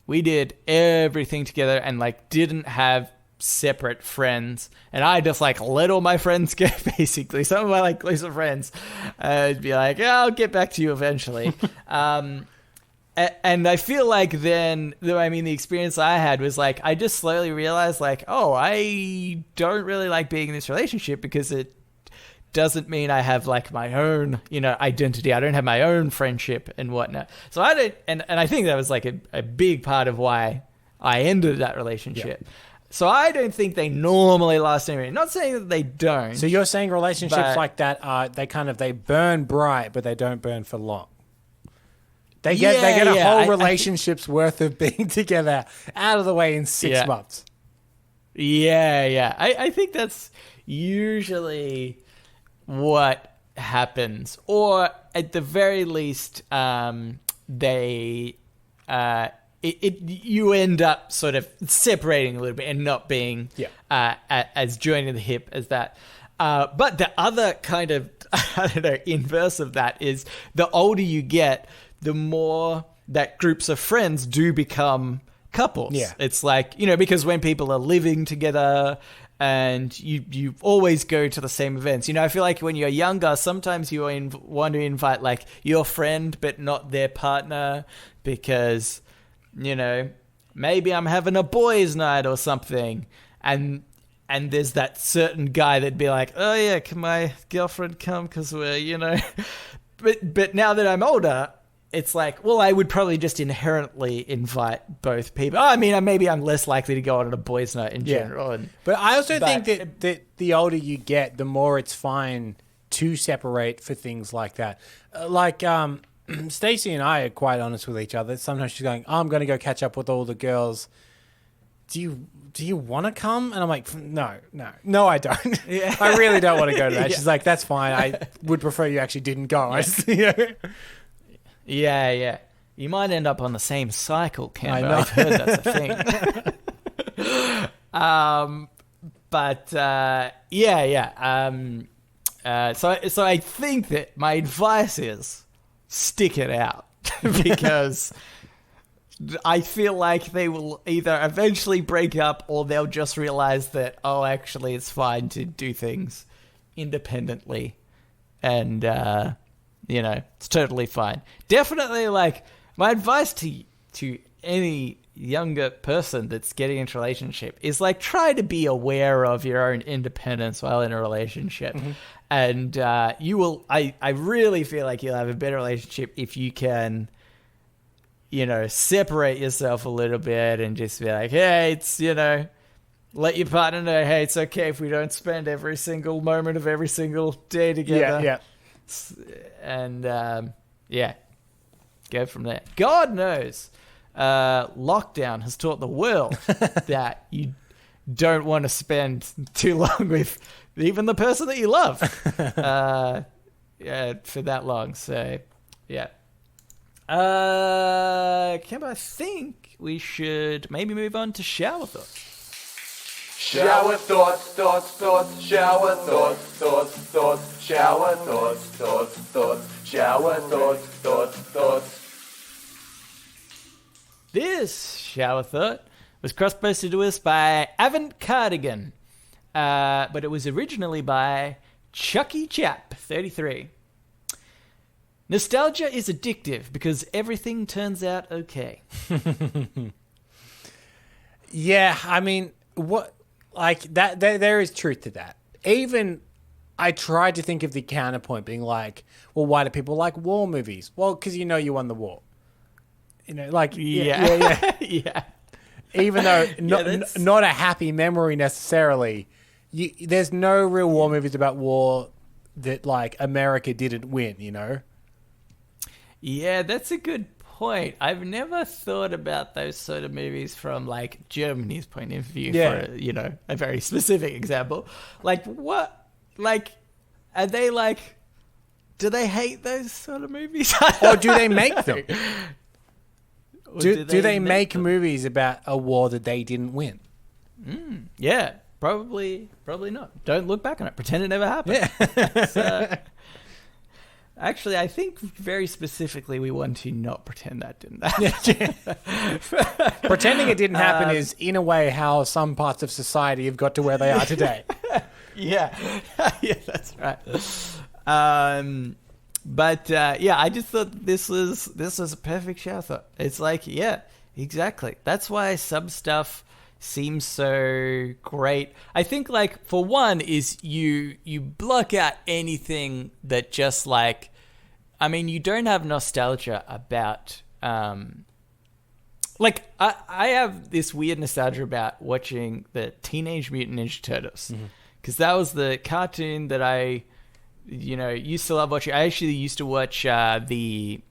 we did everything together and like didn't have separate friends, and I just like let all my friends go. Basically, some of my like closer friends would be like, "Yeah, I'll get back to you eventually." And I feel like then, I mean, the experience I had was like, I just slowly realized like, oh, I don't really like being in this relationship because it doesn't mean I have like my own, identity. I don't have my own friendship and whatnot. So I don't, and I think that was like a big part of why I ended that relationship. Yeah. So I don't think they normally last anyway. Not saying that they don't. So you're saying relationships like that they burn bright, but they don't burn for long. They get a whole relationship's worth of being together out of the way in 6 months. Yeah. I think that's usually what happens. Or at the very least, you end up sort of separating a little bit and not being as joining the hip as that. But the other kind of, inverse of that is the older you get, the more that groups of friends do become couples. Yeah. It's like, because when people are living together and you always go to the same events. I feel like when you're younger, sometimes you want to invite like your friend but not their partner because, maybe I'm having a boys' night or something. And there's that certain guy that'd be like, oh yeah, can my girlfriend come? Because we're, But now that I'm older, it's like, well, I would probably just inherently invite both people. I mean, maybe I'm less likely to go on a boys' night in general. But I also think that the older you get, the more it's fine to separate for things like that. Stacey and I are quite honest with each other. Sometimes she's going, I'm going to go catch up with all the girls. Do you want to come? And I'm like, no, I don't. Yeah. I really don't want to go to that. She's like, that's fine. I would prefer you actually didn't go. Yeah. You might end up on the same cycle, Campbell. I know. I've heard that's a thing. So I think that my advice is stick it out because I feel like they will either eventually break up or they'll just realize that, oh, actually it's fine to do things independently. And, it's totally fine. Definitely, like, my advice to any younger person that's getting into a relationship is, like, try to be aware of your own independence while in a relationship. Mm-hmm. And you will, I really feel like you'll have a better relationship if you can, separate yourself a little bit and just be like, hey, it's, let your partner know, hey, it's okay if we don't spend every single moment of every single day together. Yeah. And, go from there. God knows, lockdown has taught the world that you don't want to spend too long with even the person that you love, for that long. So, yeah. Kemba, I think we should maybe move on to shower thoughts. Shower thoughts, shower thoughts, shower thoughts, shower thoughts. This shower thought was cross-posted to us by Avant Cardigan, but it was originally by Chucky Chap 33. Nostalgia is addictive because everything turns out okay. Yeah, I mean, what like that? There is truth to that. Even I tried to think of the counterpoint, being like, well, why do people like war movies? Well, because you won the war. Like yeah. Even though not a happy memory necessarily, there's no real war movies about war that like America didn't win. Yeah, that's a good point. I've never thought about those sort of movies from like Germany's point of view for a very specific example. Like what? Like are they like? Do they hate those sort of movies? Or do they make them? Do they make movies about a war that they didn't win? Yeah, probably not. Don't look back on it. Pretend it never happened. Yeah. Actually, I think very specifically we want to not pretend that didn't happen. Pretending it didn't happen is, in a way, how some parts of society have got to where they are today. Yeah, that's right. But I just thought this was a perfect shower thought. It's like, yeah, exactly. That's why some stuff seems so great. I think, like, for one is you block out anything that just like, I mean, you don't have nostalgia about, like, I have this weird nostalgia about watching the Teenage Mutant Ninja Turtles, because that was the cartoon that I used to love watching. I actually used to watch we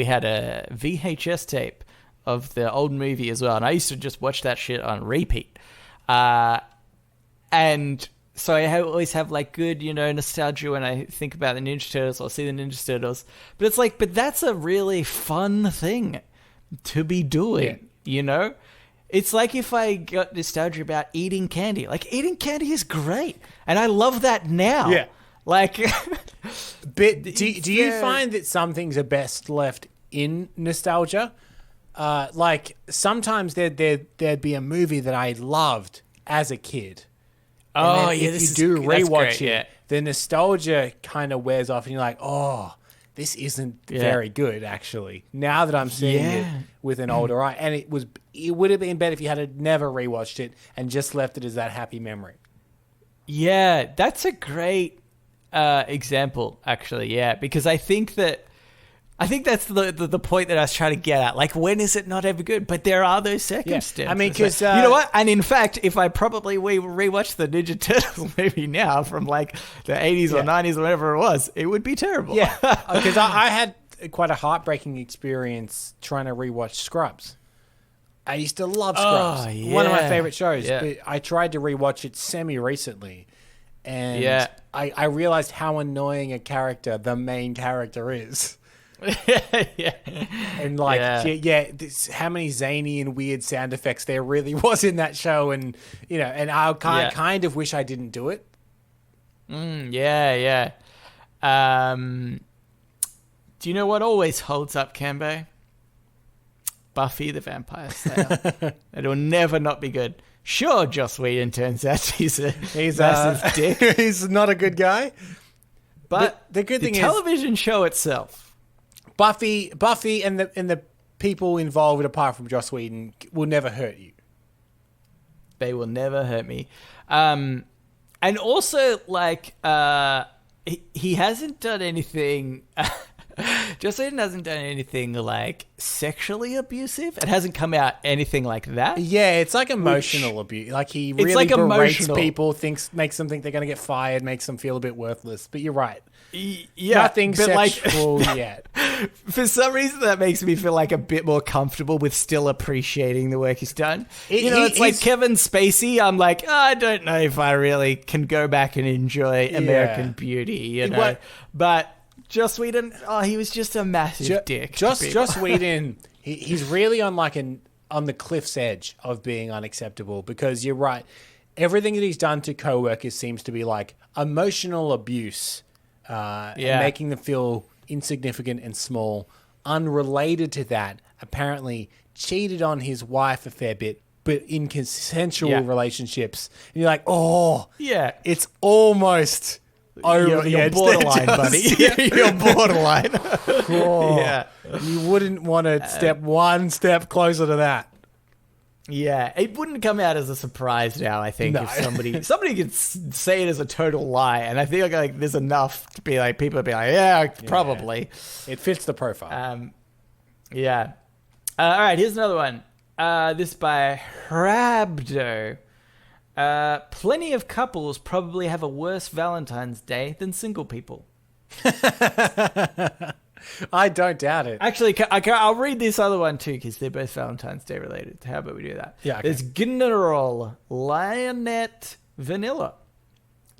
had a VHS tape of the old movie as well, and I used to just watch that shit on repeat. And so I always have like good, nostalgia when I think about the Ninja Turtles or see the Ninja Turtles. But it's like, but that's a really fun thing to be doing, It's like if I got nostalgia about eating candy. Like, eating candy is great, and I love that now. Yeah. Like, but do you find that some things are best left in nostalgia? Like sometimes there'd be a movie that I loved as a kid. And if you do rewatch it, the nostalgia kind of wears off, and you're like, oh, this isn't very good actually. Now that I'm seeing it with an older eye, and it would have been better if you had never rewatched it and just left it as that happy memory. Yeah, that's a great example, actually. Yeah, because I think that's the point that I was trying to get at. Like, when is it not ever good? But there are those circumstances. Yeah. I mean, because you know what? And in fact, if I probably rewatch the Ninja Turtles movie now from like the 80s or 90s or whatever it was, it would be terrible. Yeah, because I had quite a heartbreaking experience trying to rewatch Scrubs. I used to love Scrubs. One of my favorite shows. Yeah. But I tried to rewatch it semi-recently. And I realized how annoying a character the main character is. And like, how many zany and weird sound effects there really was in that show. And, and I kind of wish I didn't do it. Yeah. Do you know what always holds up, Cambo? Buffy the Vampire Slayer. It'll never not be good. Sure, Joss Whedon turns out he's a massive dick. He's not a good guy. But the good thing is, television show itself, Buffy and the people involved, apart from Joss Whedon, will never hurt you. They will never hurt me. And also, like, he hasn't done anything. Joss Whedon hasn't done anything like sexually abusive. It hasn't come out anything like that. Yeah, it's like emotional abuse. Like, he really berates people, makes them think they're going to get fired, makes them feel a bit worthless. But you're right. Yeah, nothing sexual yet. For some reason, that makes me feel like a bit more comfortable with still appreciating the work he's done. It's like Kevin Spacey. I'm like, I don't know if I really can go back and enjoy American Beauty, you know. But Joss Whedon, he was just a massive dick. Joss Whedon, he's really on on the cliff's edge of being unacceptable, because you're right. Everything that he's done to co-workers seems to be like emotional abuse, and making them feel insignificant and small. Unrelated to that, apparently cheated on his wife a fair bit, but in consensual relationships. And you're like, it's almost over the edge. Borderline, buddy. You're borderline. Yeah. You wouldn't want to step one step closer to that. Yeah, it wouldn't come out as a surprise now, I think, if somebody could say it as a total lie, and I feel like there's enough to be like, people would be like, probably. It fits the profile. All right, here's another one. This by Hrabdo. Plenty of couples probably have a worse Valentine's Day than single people. I don't doubt it. Actually, I'll read this other one too, because they're both Valentine's Day related. How about we do that? Yeah. Okay. There's General Lynette Vanilla.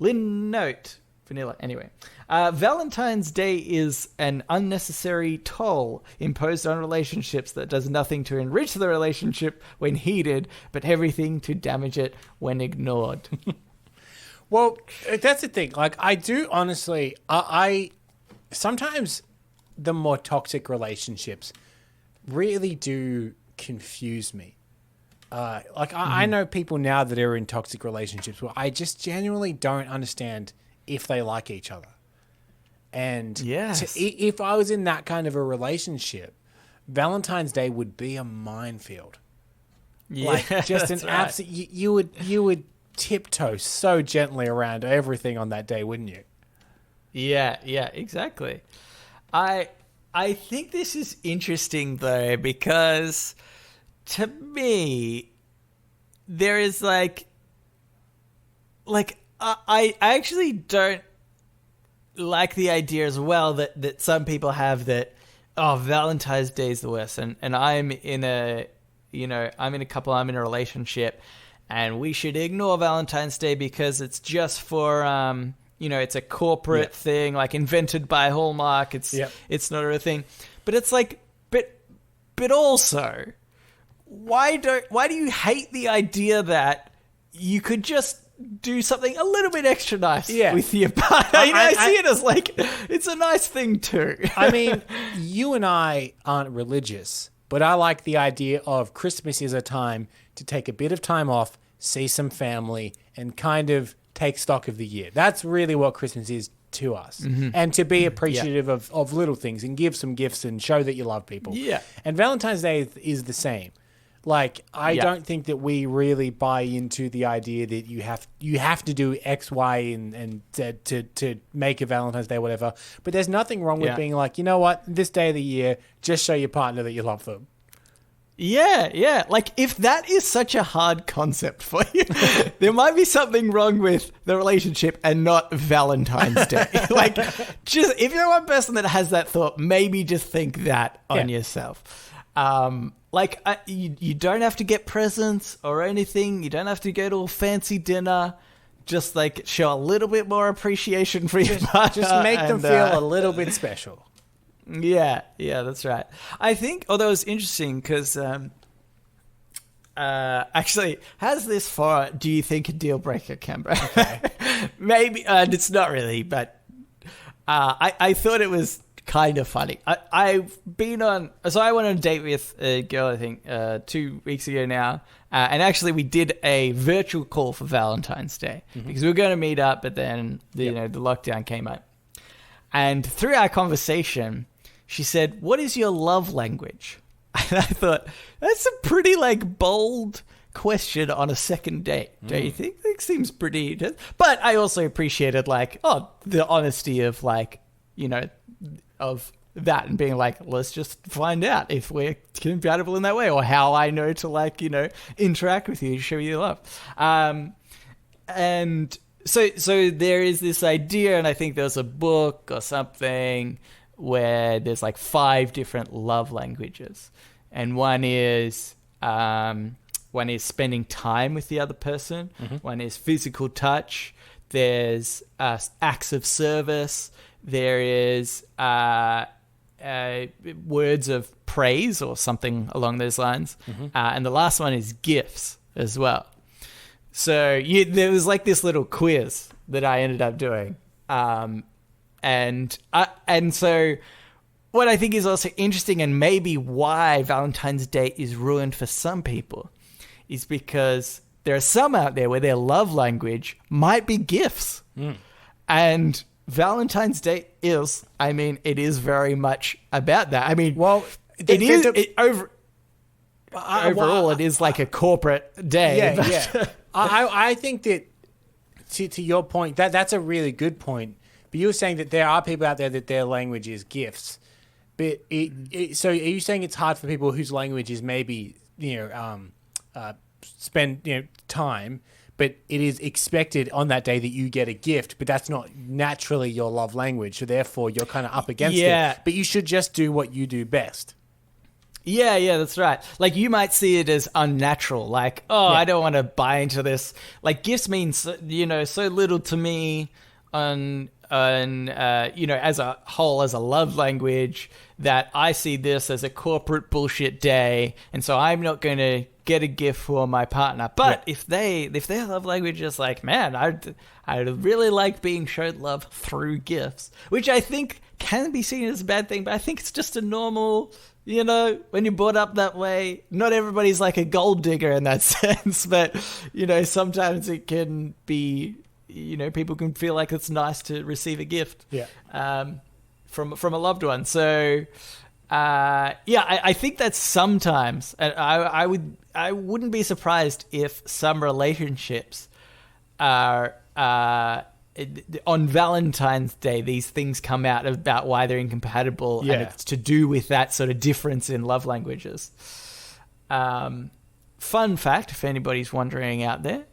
Linnote Vanilla. Anyway, Valentine's Day is an unnecessary toll imposed on relationships that does nothing to enrich the relationship when heeded, but everything to damage it when ignored. Well, that's the thing. Like, I do honestly, I sometimes the more toxic relationships really do confuse me. I know people now that are in toxic relationships where I just genuinely don't understand if they like each other. And if I was in that kind of a relationship, Valentine's Day would be a minefield. Yeah, like just an absolute. You would tiptoe so gently around everything on that day, wouldn't you? Yeah, exactly. I think this is interesting though, because to me, there is like I actually don't like the idea as well that some people have that, Valentine's Day is the worst, and I'm in a couple, I'm in a relationship, and we should ignore Valentine's Day because it's just for it's a corporate thing, like invented by Hallmark. It's not a real thing. But it's like, but also, why do you hate the idea that you could just do something a little bit extra nice with your partner? I see it as like, it's a nice thing too. I mean, you and I aren't religious, but I like the idea of Christmas is a time to take a bit of time off, see some family, and kind of take stock of the year. That's really what Christmas is to us. Mm-hmm. And to be appreciative of little things and give some gifts and show that you love people. Yeah. And Valentine's Day is the same. Like, I don't think that we really buy into the idea that you have to do X, Y, and Z to make a Valentine's Day, whatever. But there's nothing wrong with being like, you know what, this day of the year, just show your partner that you love them. Yeah. Like, if that is such a hard concept for you, there might be something wrong with the relationship and not Valentine's Day. Like, just if you're one person that has that thought, maybe just think that on yourself. You don't have to get presents or anything. You don't have to go to a fancy dinner. Just like show a little bit more appreciation for your partner. Just make them feel a little bit special. Yeah, that's right. I think, although it's interesting because actually, has this for, do you think a deal breaker, Canberra? Okay. Maybe, it's not really, but I thought it was kind of funny. I've been I went on a date with a girl, I think, 2 weeks ago now. And actually, we did a virtual call for Valentine's Day because we were going to meet up, but then the lockdown came up. And through our conversation, she said, "What is your love language?" And I thought, that's a pretty bold question on a second date, don't you think? It seems pretty. But I also appreciated the honesty of of that and being like, let's just find out if we're compatible in that way, or how I know to interact with you, show you love. And so there is this idea, and I think there's a book or something where there's like 5 different love languages, and one is spending time with the other person. One is physical touch. There's acts of service. There is words of praise or something along those lines. And the last one is gifts as well. So there was like this little quiz that I ended up doing. And so what I think is also interesting, and maybe why Valentine's Day is ruined for some people, is because there are some out there where their love language might be gifts. And Valentine's Day is, it is very much about that. Overall, it is like a corporate day. Yeah. I think that, to your point, that's a really good point. But you were saying that there are people out there that their language is gifts. But so are you saying it's hard for people whose language is maybe, spend time, but it is expected on that day that you get a gift, but that's not naturally your love language, so therefore you're kind of up against it. But you should just do what you do best. Yeah, that's right. Like, you might see it as unnatural. Like, I don't want to buy into this. Like, gifts mean so little to me as a whole, as a love language, that I see this as a corporate bullshit day, and so I'm not going to get a gift for my partner. But if their love language is like, man, I really like being showed love through gifts, which I think can be seen as a bad thing, but I think it's just a normal, when you're brought up that way. Not everybody's like a gold digger in that sense, but sometimes it can be, people can feel like it's nice to receive a gift from a loved one. So I think that sometimes, and I wouldn't be surprised if some relationships are on Valentine's Day, these things come out about why they're incompatible, and it's to do with that sort of difference in love languages. Fun fact, if anybody's wondering out there,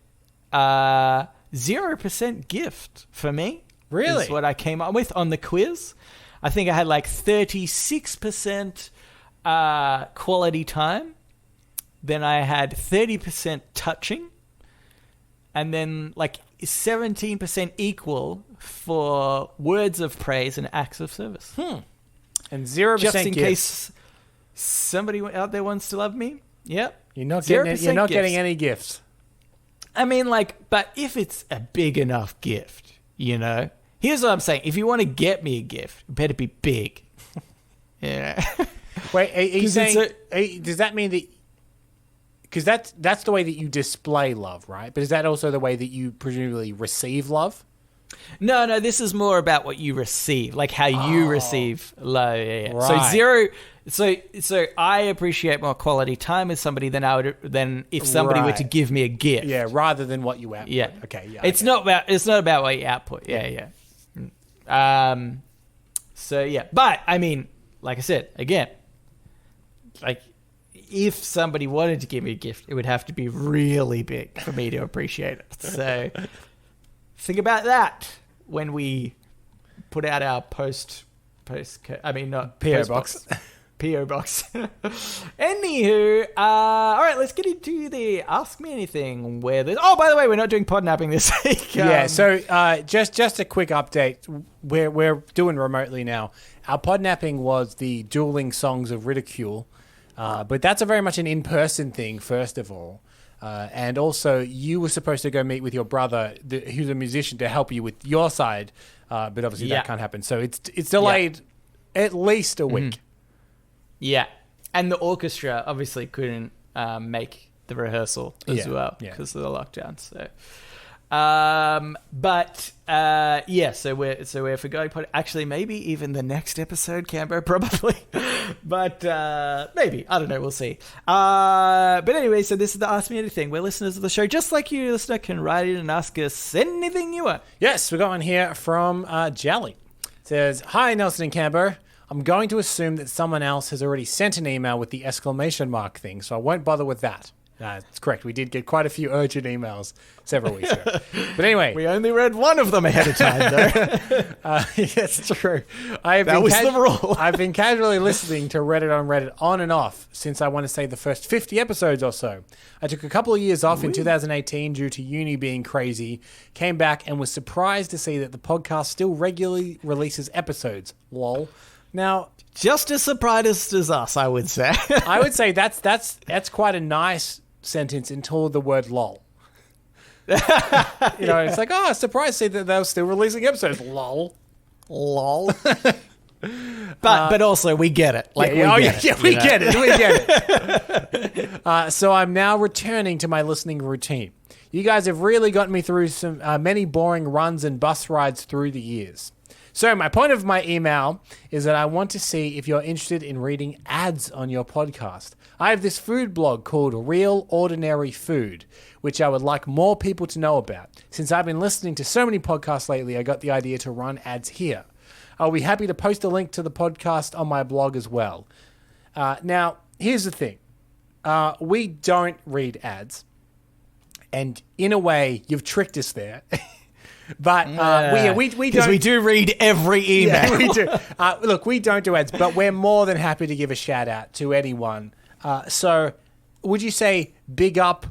0% gift for me. Really? Is what I came up with on the quiz. I think I had like 36% quality time. Then I had 30% touching. And then like 17% equal for words of praise and acts of service. And 0% just in gifts. Case somebody out there wants to love me. Yep. You're not getting any gifts. But if it's a big enough gift, here's what I'm saying. If you want to get me a gift, it better be big. Yeah. Wait, are you saying, does that mean that, because that's the way that you display love, right? But is that also the way that you presumably receive love? No, this is more about what you receive, like how you receive love. Yeah. Right. So I appreciate more quality time with somebody than if somebody were to give me a gift. Yeah, rather than what you output. Yeah. Okay. Yeah. It's not about what you output. Yeah. But like I said, again, like, if somebody wanted to give me a gift, it would have to be really big for me to appreciate it. So think about that when we put out our PO box. PO box. Anywho, all right, let's get into the Ask Me Anything. By the way, we're not doing podnapping this week. So just a quick update. We're doing remotely now. Our podnapping was the dueling songs of ridicule. But that's a very much an in-person thing, first of all. And also, you were supposed to go meet with your brother, who's a musician, to help you with your side. But obviously that can't happen. So it's delayed at least a week. Yeah. And the orchestra obviously couldn't make the rehearsal as well because of the lockdown. So... so we're forgoing actually maybe even the next episode, Cambo, probably. But maybe, I don't know, we'll see. But anyway, so this is the Ask Me Anything, where listeners of the show, just like you, listener, can write in and ask us anything you want. Yes, we got one here from Jally. It says, "Hi Nelson and Cambo, I'm going to assume that someone else has already sent an email with the exclamation mark thing, so I won't bother with that. That's correct. We did get quite a few urgent emails several weeks ago. But anyway. We only read one of them ahead of time, though. That's true. That was the rule. I've been casually listening to Reddit on Reddit on and off since I want to say the first 50 episodes or so. I took a couple of years off in 2018 due to uni being crazy, came back and was surprised to see that the podcast still regularly releases episodes. Lol. Now, just as surprised as us, I would say. I would say that's quite a nice sentence until the word lol. It's like, oh, surprised to see that they're still releasing episodes. Lol. Lol. But also, we get it. We get it. So I'm now returning to my listening routine. You guys have really gotten me through some many boring runs and bus rides through the years. So my point of my email is that I want to see if you're interested in reading ads on your podcast. I have this food blog called Real Ordinary Food, which I would like more people to know about. Since I've been listening to so many podcasts lately, I got the idea to run ads here. I'll be happy to post a link to the podcast on my blog as well. Now, here's the thing. We don't read ads. And in a way, you've tricked us there. But we because we do read every email. Yeah, we do. Look, we don't do ads, but we're more than happy to give a shout out to anyone. So, would you say big up?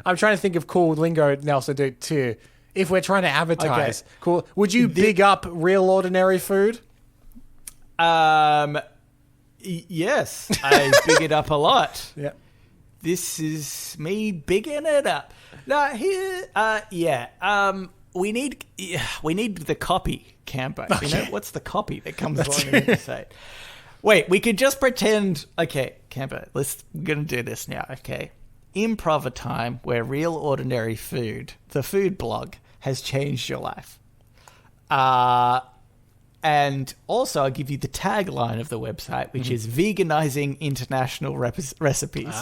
I'm trying to think of cool lingo, Nelson, to if we're trying to advertise. Okay. Cool. Would you big up Real Ordinary Food? Yes, I big it up a lot. Yeah. This is me bigging it up. Now here, we need the copy, Campo. Okay. You know, what's the copy that comes along with the site? Wait, we could just pretend. Okay, Campo, we're gonna do this now. Okay, improv time where Real Ordinary Food, the food blog, has changed your life. And also, I'll give you the tagline of the website, which is veganizing international recipes.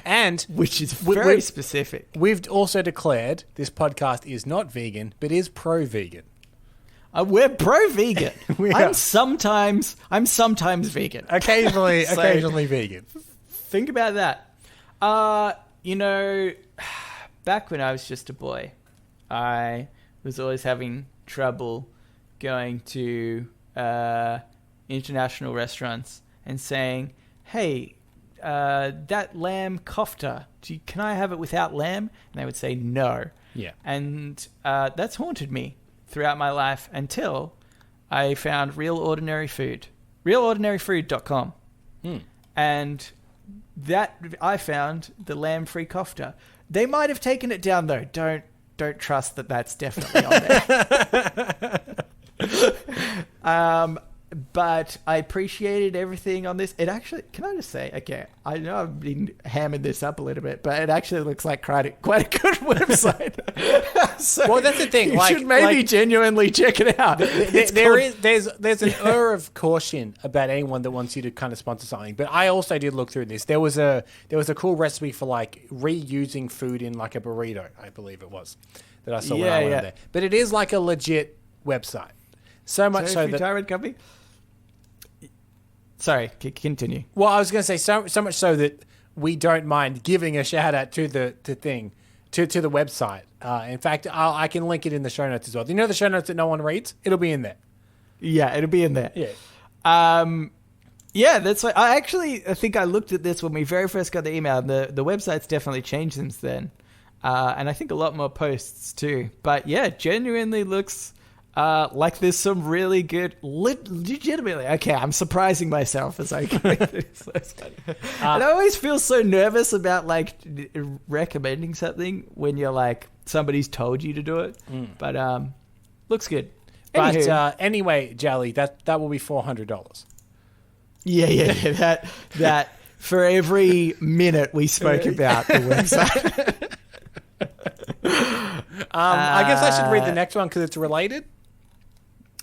And which is very specific. We've also declared this podcast is not vegan, but is pro-vegan. We're pro-vegan. I'm sometimes vegan. Occasionally vegan. Think about that. Back when I was just a boy, I was always having trouble going to international restaurants and saying, hey, that lamb kofta, can I have it without lamb? And they would say no. Yeah. And that's haunted me throughout my life until I found Real Ordinary Food, realordinaryfood.com. And that I found the lamb-free kofta. They might have taken it down, though. Don't trust that that's definitely on there. But I appreciated everything on this. It actually, can I just say, okay, I know I've been hamming this up a little bit, but it actually looks like quite a good website. So well, that's the thing. You should maybe genuinely check it out. There's an air of caution about anyone that wants you to kind of sponsor something. But I also did look through this. There was a cool recipe for like reusing food in like a burrito, I believe it was, that I saw when I went there. But it is like a legit website. So much so that Tyrant Company. Sorry, continue. Well, I was going to say so much so that we don't mind giving a shout out to the website. In fact, I can link it in the show notes as well. Do you know the show notes that no one reads? It'll be in there. Yeah, it'll be in there. Yeah. Yeah, that's why I think I looked at this when we very first got the email. The website's definitely changed since then, and I think a lot more posts too. But yeah, genuinely looks. Like there's some really good, legitimately. Okay, I'm surprising myself as I go through this. And I always feel so nervous about like recommending something when you're like somebody's told you to do it. But looks good. But anyway, Jally, that will be $400. Yeah. That for every minute we spoke about the website. I guess I should read the next one because it's related.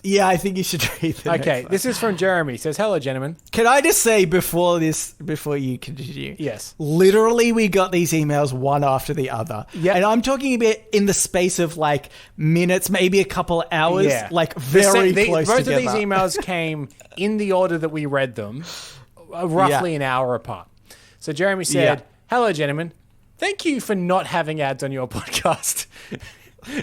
Yeah, I think you should read the next one. This is from Jeremy. It says, hello, gentlemen. Can I just say before you continue? Yes. Literally, we got these emails one after the other. Yeah. And I'm talking about in the space of like minutes, maybe a couple of hours, like very close both together. Both of these emails came in the order that we read them, roughly an hour apart. So Jeremy said, hello, gentlemen. Thank you for not having ads on your podcast.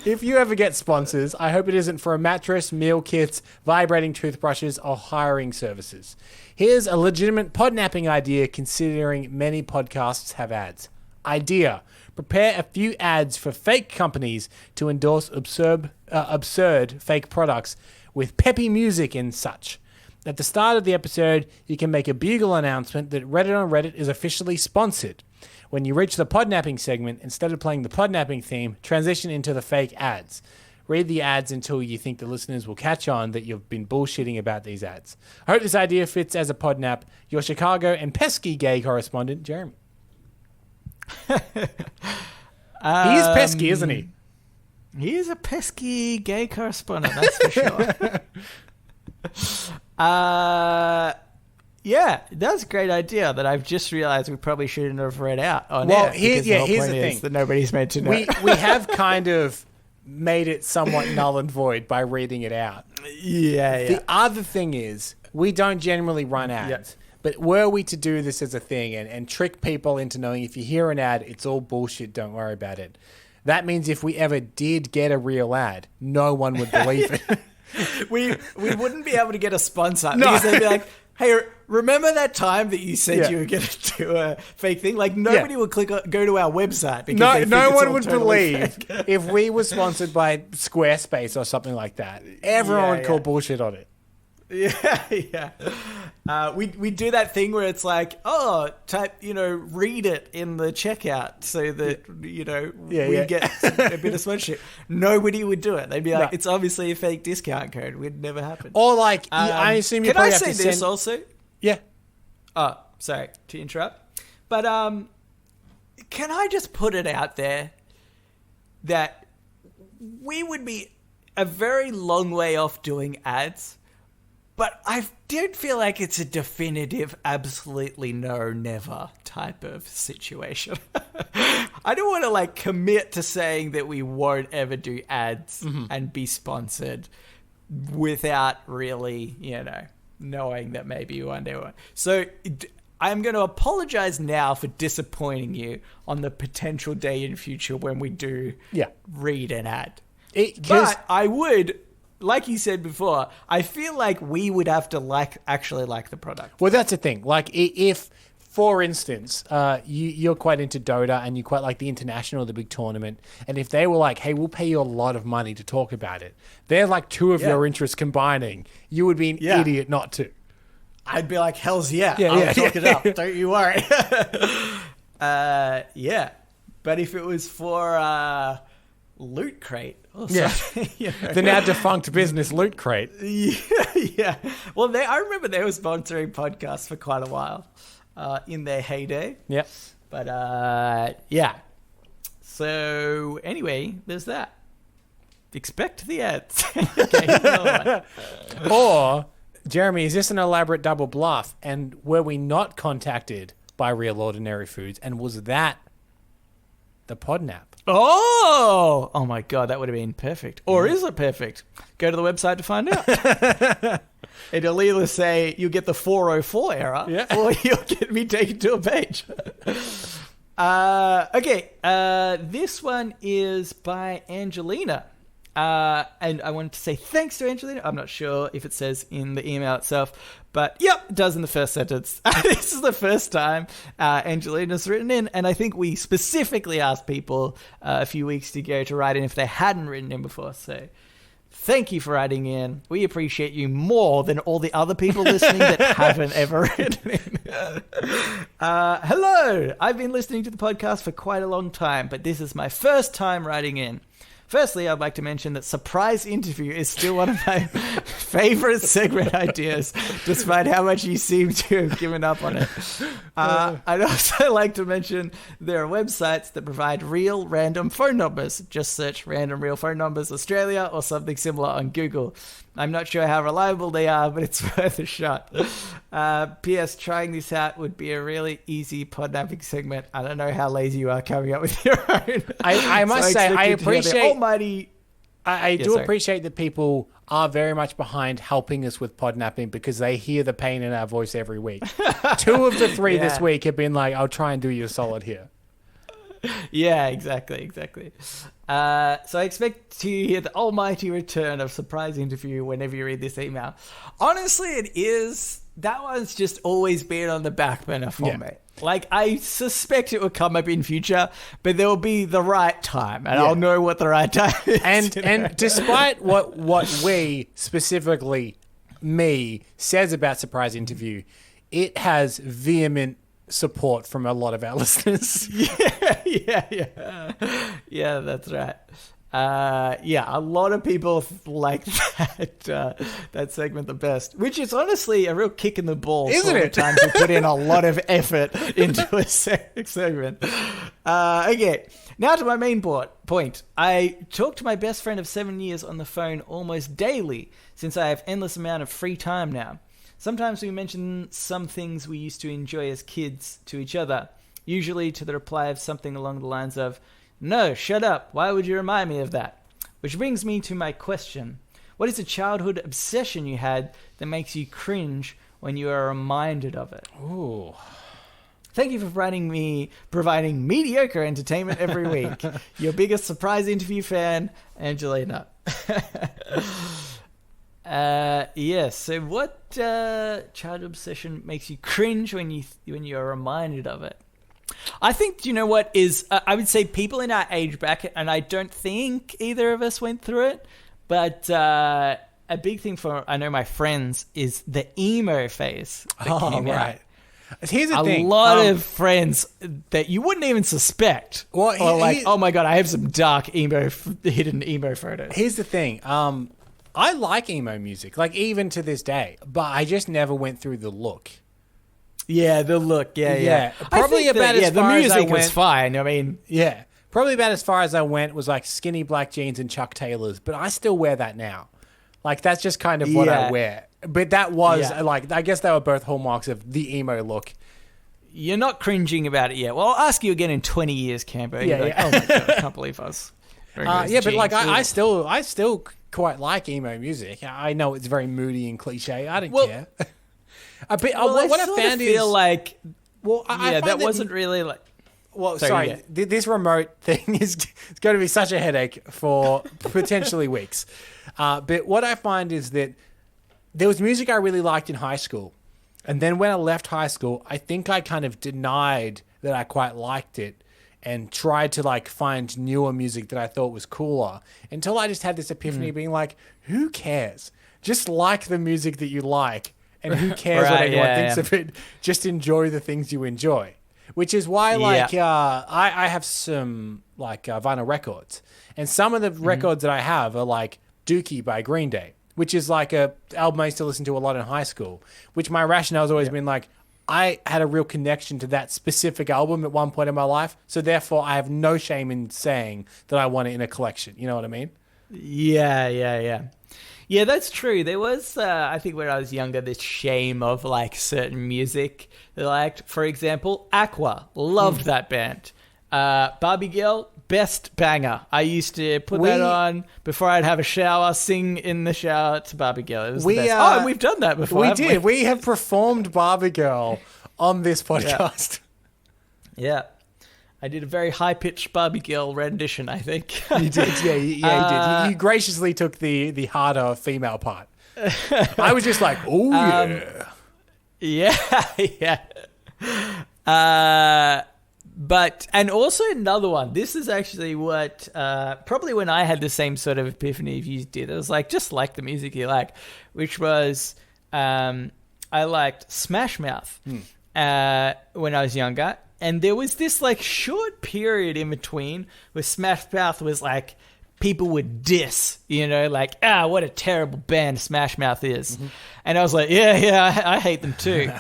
If you ever get sponsors, I hope it isn't for a mattress, meal kits, vibrating toothbrushes, or hiring services. Here's a legitimate podnapping idea considering many podcasts have ads. Idea: prepare a few ads for fake companies to endorse absurd fake products with peppy music and such. At the start of the episode, you can make a bugle announcement that Reddit on Reddit is officially sponsored. When you reach the podnapping segment, instead of playing the podnapping theme, transition into the fake ads. Read the ads until you think the listeners will catch on that you've been bullshitting about these ads. I hope this idea fits as a podnap. Your Chicago and pesky gay correspondent, Jeremy. He is pesky, isn't he? He is a pesky gay correspondent, that's for sure. Yeah, that's a great idea that I've just realized we probably shouldn't have read out on air. Here's the thing. That nobody's meant to know. We have kind of made it somewhat null and void by reading it out. Yeah. The other thing is, we don't generally run ads. Yeah. But were we to do this as a thing and trick people into knowing if you hear an ad, it's all bullshit, don't worry about it. That means if we ever did get a real ad, no one would believe it. we wouldn't be able to get a sponsor. No. Because they'd be like, hey, remember that time that you said you were going to do a fake thing? Like, nobody would go to our website. Because no one would believe if we were sponsored by Squarespace or something like that. Everyone would call bullshit on it. Yeah. We do that thing where it's like, type, read it in the checkout so that, we get a bit of sponsorship. Nobody would do it. They'd be like, it's obviously a fake discount code. It would never happen. Or like, I assume you probably have to send... Can I say this also? Yeah. Oh, sorry to interrupt. But can I just put it out there that we would be a very long way off doing ads, but I don't feel like it's a definitive, absolutely no, never type of situation. I don't want to commit to saying that we won't ever do ads and be sponsored without really, knowing that maybe one day won't. So I'm going to apologize now for disappointing you on the potential day in future when we do read an ad. But I would... Like you said before, I feel like we would have to actually like the product. Well, that's the thing. Like, if, for instance, you're quite into Dota and you quite like the International, the big tournament, and if they were like, hey, we'll pay you a lot of money to talk about it, they're like two of your interests combining, you would be an idiot not to. I'd be like, hell's yeah. I'll talk it up. Don't you worry. Yeah. But if it was for... Loot Crate. The now defunct business Loot Crate. Yeah. Well, I remember they were sponsoring podcasts for quite a while in their heyday. Yeah. But, yeah. So, anyway, there's that. Expect the ads. Okay, or, Jeremy, is this an elaborate double bluff? And were we not contacted by Real Ordinary Foods? And was that the podnap? Oh my God, that would have been perfect. Or is it perfect? Go to the website to find out. It'll either say you get the 404 error, or you'll get me taken to a page. Okay, this one is by Angelina. And I wanted to say thanks to Angelina. I'm not sure if it says in the email itself, but yep, it does in the first sentence. This is the first time Angelina's written in, and I think we specifically asked people a few weeks ago to write in if they hadn't written in before. So thank you for writing in. We appreciate you more than all the other people listening that haven't ever written in. Hello! I've been listening to the podcast for quite a long time, but this is my first time writing in. Firstly, I'd like to mention that surprise interview is still one of my favorite segment ideas, despite how much you seem to have given up on it. I'd also like to mention there are websites that provide real random phone numbers. Just search Random Real Phone Numbers Australia or something similar on Google. I'm not sure how reliable they are, but it's worth a shot. P.S. Trying this out would be a really easy podnapping segment. I don't know how lazy you are coming up with your own. I must say, I appreciate... almighty... I do appreciate that people are very much behind helping us with podnapping because they hear the pain in our voice every week. 2 of the 3 this week have been like, I'll try and do you a solid here. Yeah, exactly. So I expect to hear the almighty return of surprise interview whenever you read this email. Honestly, it is. That one's just always been on the back burner for me. Like, I suspect it will come up in future, but there will be the right time, and I'll know what the right time is. And despite what we, specifically me, says about surprise interview, it has vehement support from a lot of our listeners. Yeah, that's right. A lot of people like that segment the best, which is honestly a real kick in the balls. Isn't it? Times we put in a lot of effort into a segment. Okay, now to my main point. I talk to my best friend of 7 years on the phone almost daily since I have endless amount of free time now. Sometimes we mention some things we used to enjoy as kids to each other, usually to the reply of something along the lines of, "No, shut up. Why would you remind me of that?" Which brings me to my question. What is a childhood obsession you had that makes you cringe when you are reminded of it? Ooh. Thank you for providing mediocre entertainment every week. Your biggest surprise interview fan, Angelina. So what childhood obsession makes you cringe when you are reminded of it? I think, you know what is, I would say people in our age bracket, and I don't think either of us went through it, but a big thing for, I know my friends, is the emo phase that came out. Here's the thing. A lot of friends that you wouldn't even suspect. Well, or like, oh my God, I have some dark hidden emo photos. Here's the thing. I like emo music, like even to this day, but I just never went through the look. Yeah, the look. Yeah. Probably about as far as I went. The music was fine. I mean, yeah, probably about as far as I went was like skinny black jeans and Chuck Taylors, but I still wear that now. Like that's just kind of what I wear. But that was like, I guess they were both hallmarks of the emo look. You're not cringing about it yet. Well, I'll ask you again in 20 years, Cambo. Yeah. Like, oh my God, I can't believe I was wearing those jeans. But like I still quite like emo music. I know it's very moody and cliche. I don't care. What I found feel is like, I that wasn't really like. Well, sorry. This remote thing is going to be such a headache for potentially weeks. But what I find is that there was music I really liked in high school. And then when I left high school, I think I kind of denied that I quite liked it and tried to like find newer music that I thought was cooler until I just had this epiphany being like, who cares? Just like the music that you like. And who cares what anyone thinks of it? Just enjoy the things you enjoy. Which is why, I have some like vinyl records, and some of the records that I have are like Dookie by Green Day, which is like a album I used to listen to a lot in high school. Which my rationale has always been like, I had a real connection to that specific album at one point in my life, so therefore I have no shame in saying that I want it in a collection. You know what I mean? Yeah. Yeah, that's true. There was, I think when I was younger, this shame of like certain music. Like, for example, Aqua. Loved that band. Barbie Girl, best banger. I used to put that on before I'd have a shower, sing in the shower to Barbie Girl. It was the best. And we've done that before. We did. We have performed Barbie Girl on this podcast. Yeah. I did a very high-pitched Barbie Girl rendition, I think. You did, you did. You graciously took the harder female part. I was just like, oh, yeah. But, and also another one. This is actually what, probably when I had the same sort of epiphany you did. It was like, just like the music you like, which was, I liked Smash Mouth when I was younger. And there was this like short period in between where Smash Mouth was like, people would diss, like, what a terrible band Smash Mouth is. Mm-hmm. And I was like, I hate them too.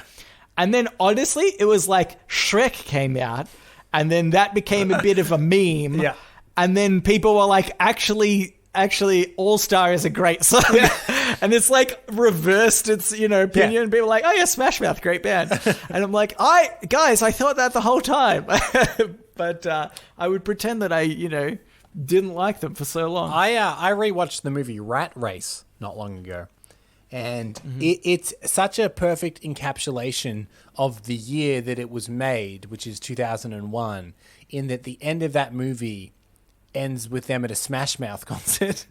And then honestly, it was like Shrek came out and then that became a bit of a meme. Yeah. And then people were like, actually All Star is a great song. Yeah. And it's like reversed its, opinion. Yeah. People are like, oh yeah, Smash Mouth, great band. And I'm like, I thought that the whole time. But I would pretend that I, didn't like them for so long. I rewatched the movie Rat Race not long ago. And it's such a perfect encapsulation of the year that it was made, which is 2001, in that the end of that movie ends with them at a Smash Mouth concert.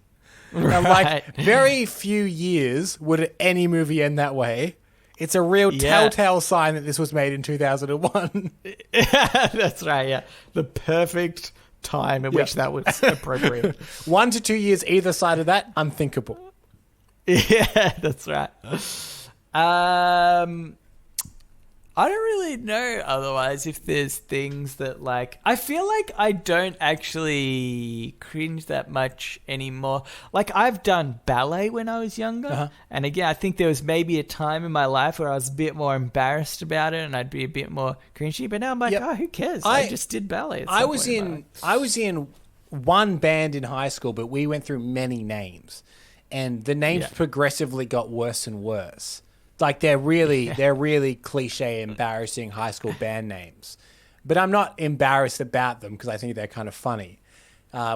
Right. And like very few years would any movie end that way. It's a real telltale sign that this was made in 2001. That's right, yeah. The perfect time at which that was appropriate. 1 to 2 years either side of that, unthinkable. Yeah, that's right. I don't really know otherwise if there's things that like... I feel like I don't actually cringe that much anymore. Like I've done ballet when I was younger. And again, I think there was maybe a time in my life where I was a bit more embarrassed about it and I'd be a bit more cringy. But now I'm like, oh, who cares? I just did ballet. I was in one band in high school, but we went through many names. And the names progressively got worse and worse. Like they're really cliche, embarrassing high school band names, but I'm not embarrassed about them because I think they're kind of funny.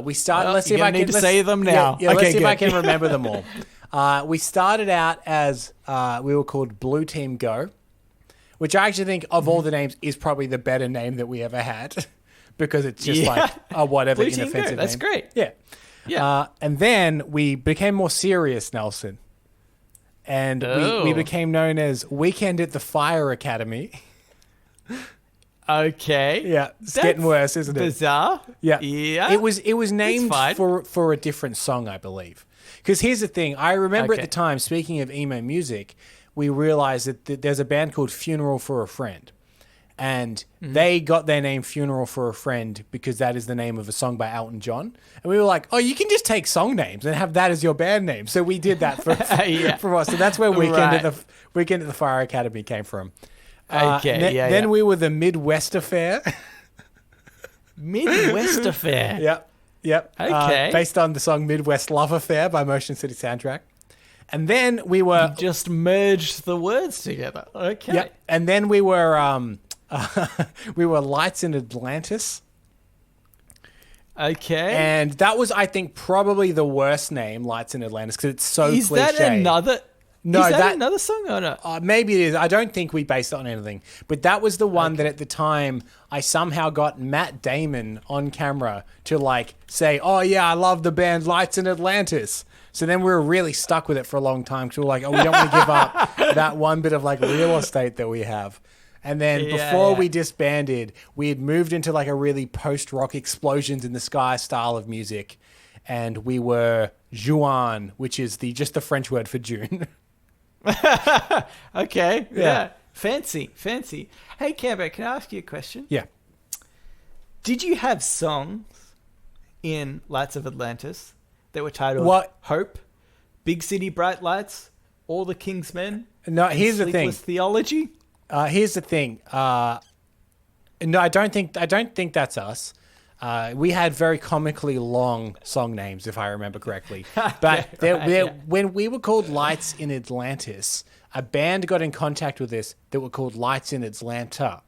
We started. Let's see if I can say them now. Yeah, let's see if I can remember them all. We started out as we were called Blue Team Go, which I actually think of all the names is probably the better name that we ever had because it's just like a whatever Blue Team inoffensive Go. That's name. great. Yeah. And then we became more serious, Nelson. And we became known as Weekend at the Fire Academy. Okay. Yeah, it's getting worse, isn't it? Bizarre. Yeah. Yeah. It was named for a different song, I believe. Because here's the thing. I remember at the time, speaking of emo music, we realized that there's a band called Funeral for a Friend. And they got their name Funeral for a Friend because that is the name of a song by Elton John. And we were like, oh, you can just take song names and have that as your band name. So we did that for us. So that's where Weekend at the Fire Academy came from. Then we were the Midwest Affair. Midwest Affair. Yep. Okay. Based on the song Midwest Love Affair by Motion City Soundtrack. And then we were... You just merged the words together. Okay. Yep. And then we were... we were Lights in Atlantis. Okay. And that was, I think, probably the worst name, Lights in Atlantis, because it's so cliche. Is that another... No, is that another song or not? Maybe it is. I don't think we based it on anything. But that was the one that at the time I somehow got Matt Damon on camera to like say, oh yeah, I love the band Lights in Atlantis. So then we were really stuck with it for a long time because we were like, oh, we don't want to give up that one bit of like real estate that we have. And then before we disbanded, we had moved into like a really post-rock explosions in the sky style of music. And we were Juan, which is just the French word for June. Okay. Yeah. Fancy. Hey, Camber, can I ask you a question? Yeah. Did you have songs in Lights of Atlantis that were titled Hope, Big City Bright Lights, All the King's Men? No, here's the thing. Sleepless Theology? Here's the thing. No, I don't think that's us. We had very comically long song names, if I remember correctly. But when we were called Lights in Atlantis, a band got in contact with us that were called Lights in Atlanta.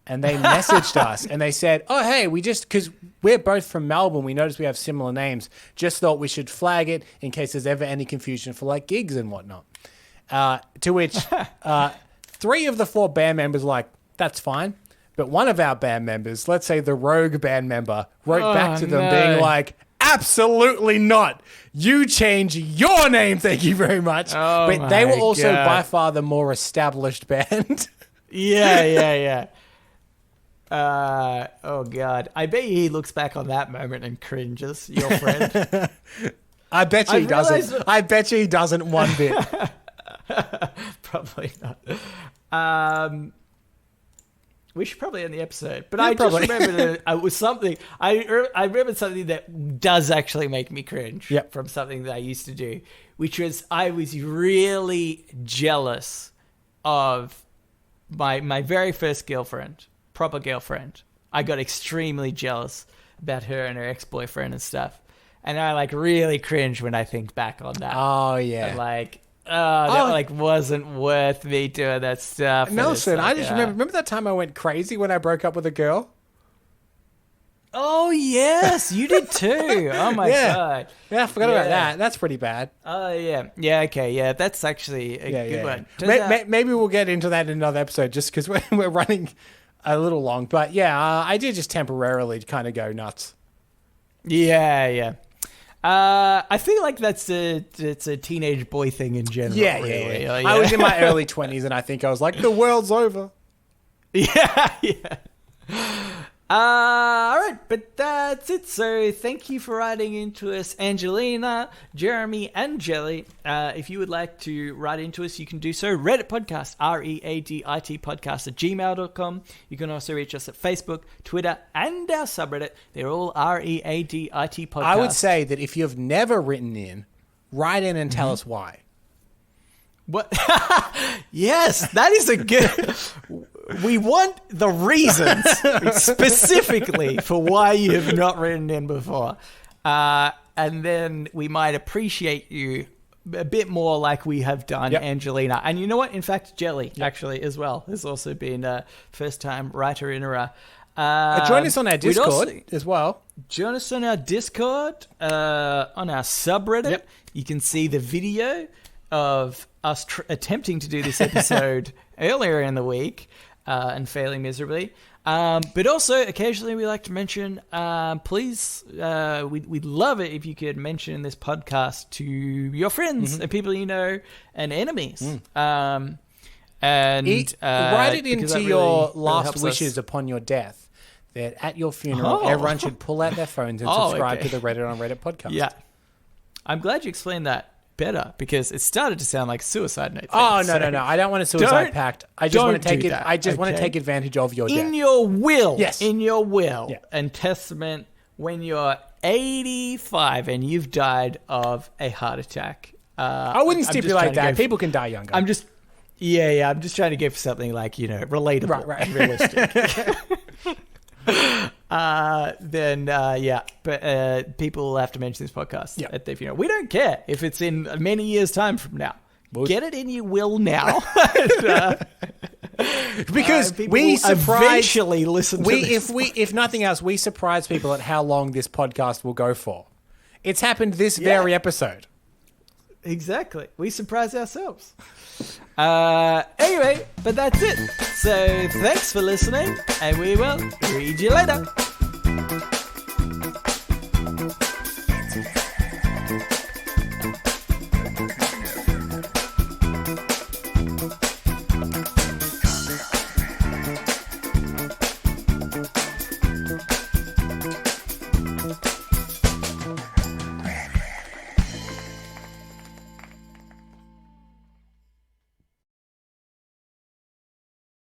And they messaged us and they said, oh, hey, because we're both from Melbourne, we noticed we have similar names. Just thought we should flag it in case there's ever any confusion for like gigs and whatnot. To which 3 of the 4 band members were like, that's fine. But one of our band members, let's say the rogue band member, wrote back to them being like, absolutely not. You change your name, thank you very much. But they were also by far the more established band. Yeah. Oh, God. I bet he looks back on that moment and cringes, your friend. I bet you he doesn't. I bet you he doesn't one bit. Probably not. We should probably end the episode, but I just remembered it was something. I remembered something that does actually make me cringe from something that I used to do, which was I was really jealous of my very first girlfriend, proper girlfriend. I got extremely jealous about her and her ex-boyfriend and stuff, and I like really cringe when I think back on that. Oh yeah, and, like. That like wasn't worth me doing that stuff. Nelson, I just remember that time I went crazy when I broke up with a girl? Oh, yes, you did too. Oh, my God. Yeah, I forgot about that. That's pretty bad. Oh, yeah. Yeah, okay. Yeah, that's actually a good one. Maybe we'll get into that in another episode just because we're running a little long. But yeah, I did just temporarily kind of go nuts. Yeah. I feel like it's a teenage boy thing in general. Yeah. I was in my early 20s and I think I was like, the world's over. Yeah. All right, but that's it. So thank you for writing into us, Angelina, Jeremy, and Jelly. If you would like to write into us, you can do so. Reddit podcast, READIT podcast at gmail.com. You can also reach us at Facebook, Twitter, and our subreddit. They're all READIT podcast. I would say that if you've never written in, write in and tell us why. What? Yes, that is a good... We want the reasons specifically for why you have not written in before. And then we might appreciate you a bit more like we have done, Angelina. And you know what? In fact, Jelly, actually, as well, has also been a first-time writer-innerer. Join us on our Discord as well. Join us on our Discord, on our subreddit. Yep. You can see the video of us attempting to do this episode earlier in the week. And failing miserably. But also, occasionally we like to mention, please, we'd love it if you could mention this podcast to your friends and people you know and enemies. And write it into your last wishes upon your death that at your funeral, everyone should pull out their phones and subscribe to the Reddit on Reddit podcast. Yeah. I'm glad you explained that better because it started to sound like suicide note. Oh no! I don't want a suicide pact. I just want to take it. I just want to take advantage of your death. In your will. Yes. In your will and testament when you're 85 and you've died of a heart attack. I wouldn't stipulate that. People can die younger. I'm just trying to go for something like, relatable, right. and realistic. But people will have to mention this podcast at their funeral. We don't care if it's in many years' time from now. Get it in your will now. Because we eventually listen to this. If nothing else, we surprise people at how long this podcast will go for. It's happened this very episode. Exactly. We surprise ourselves. Anyway, but that's it. So thanks for listening, and we will read you later.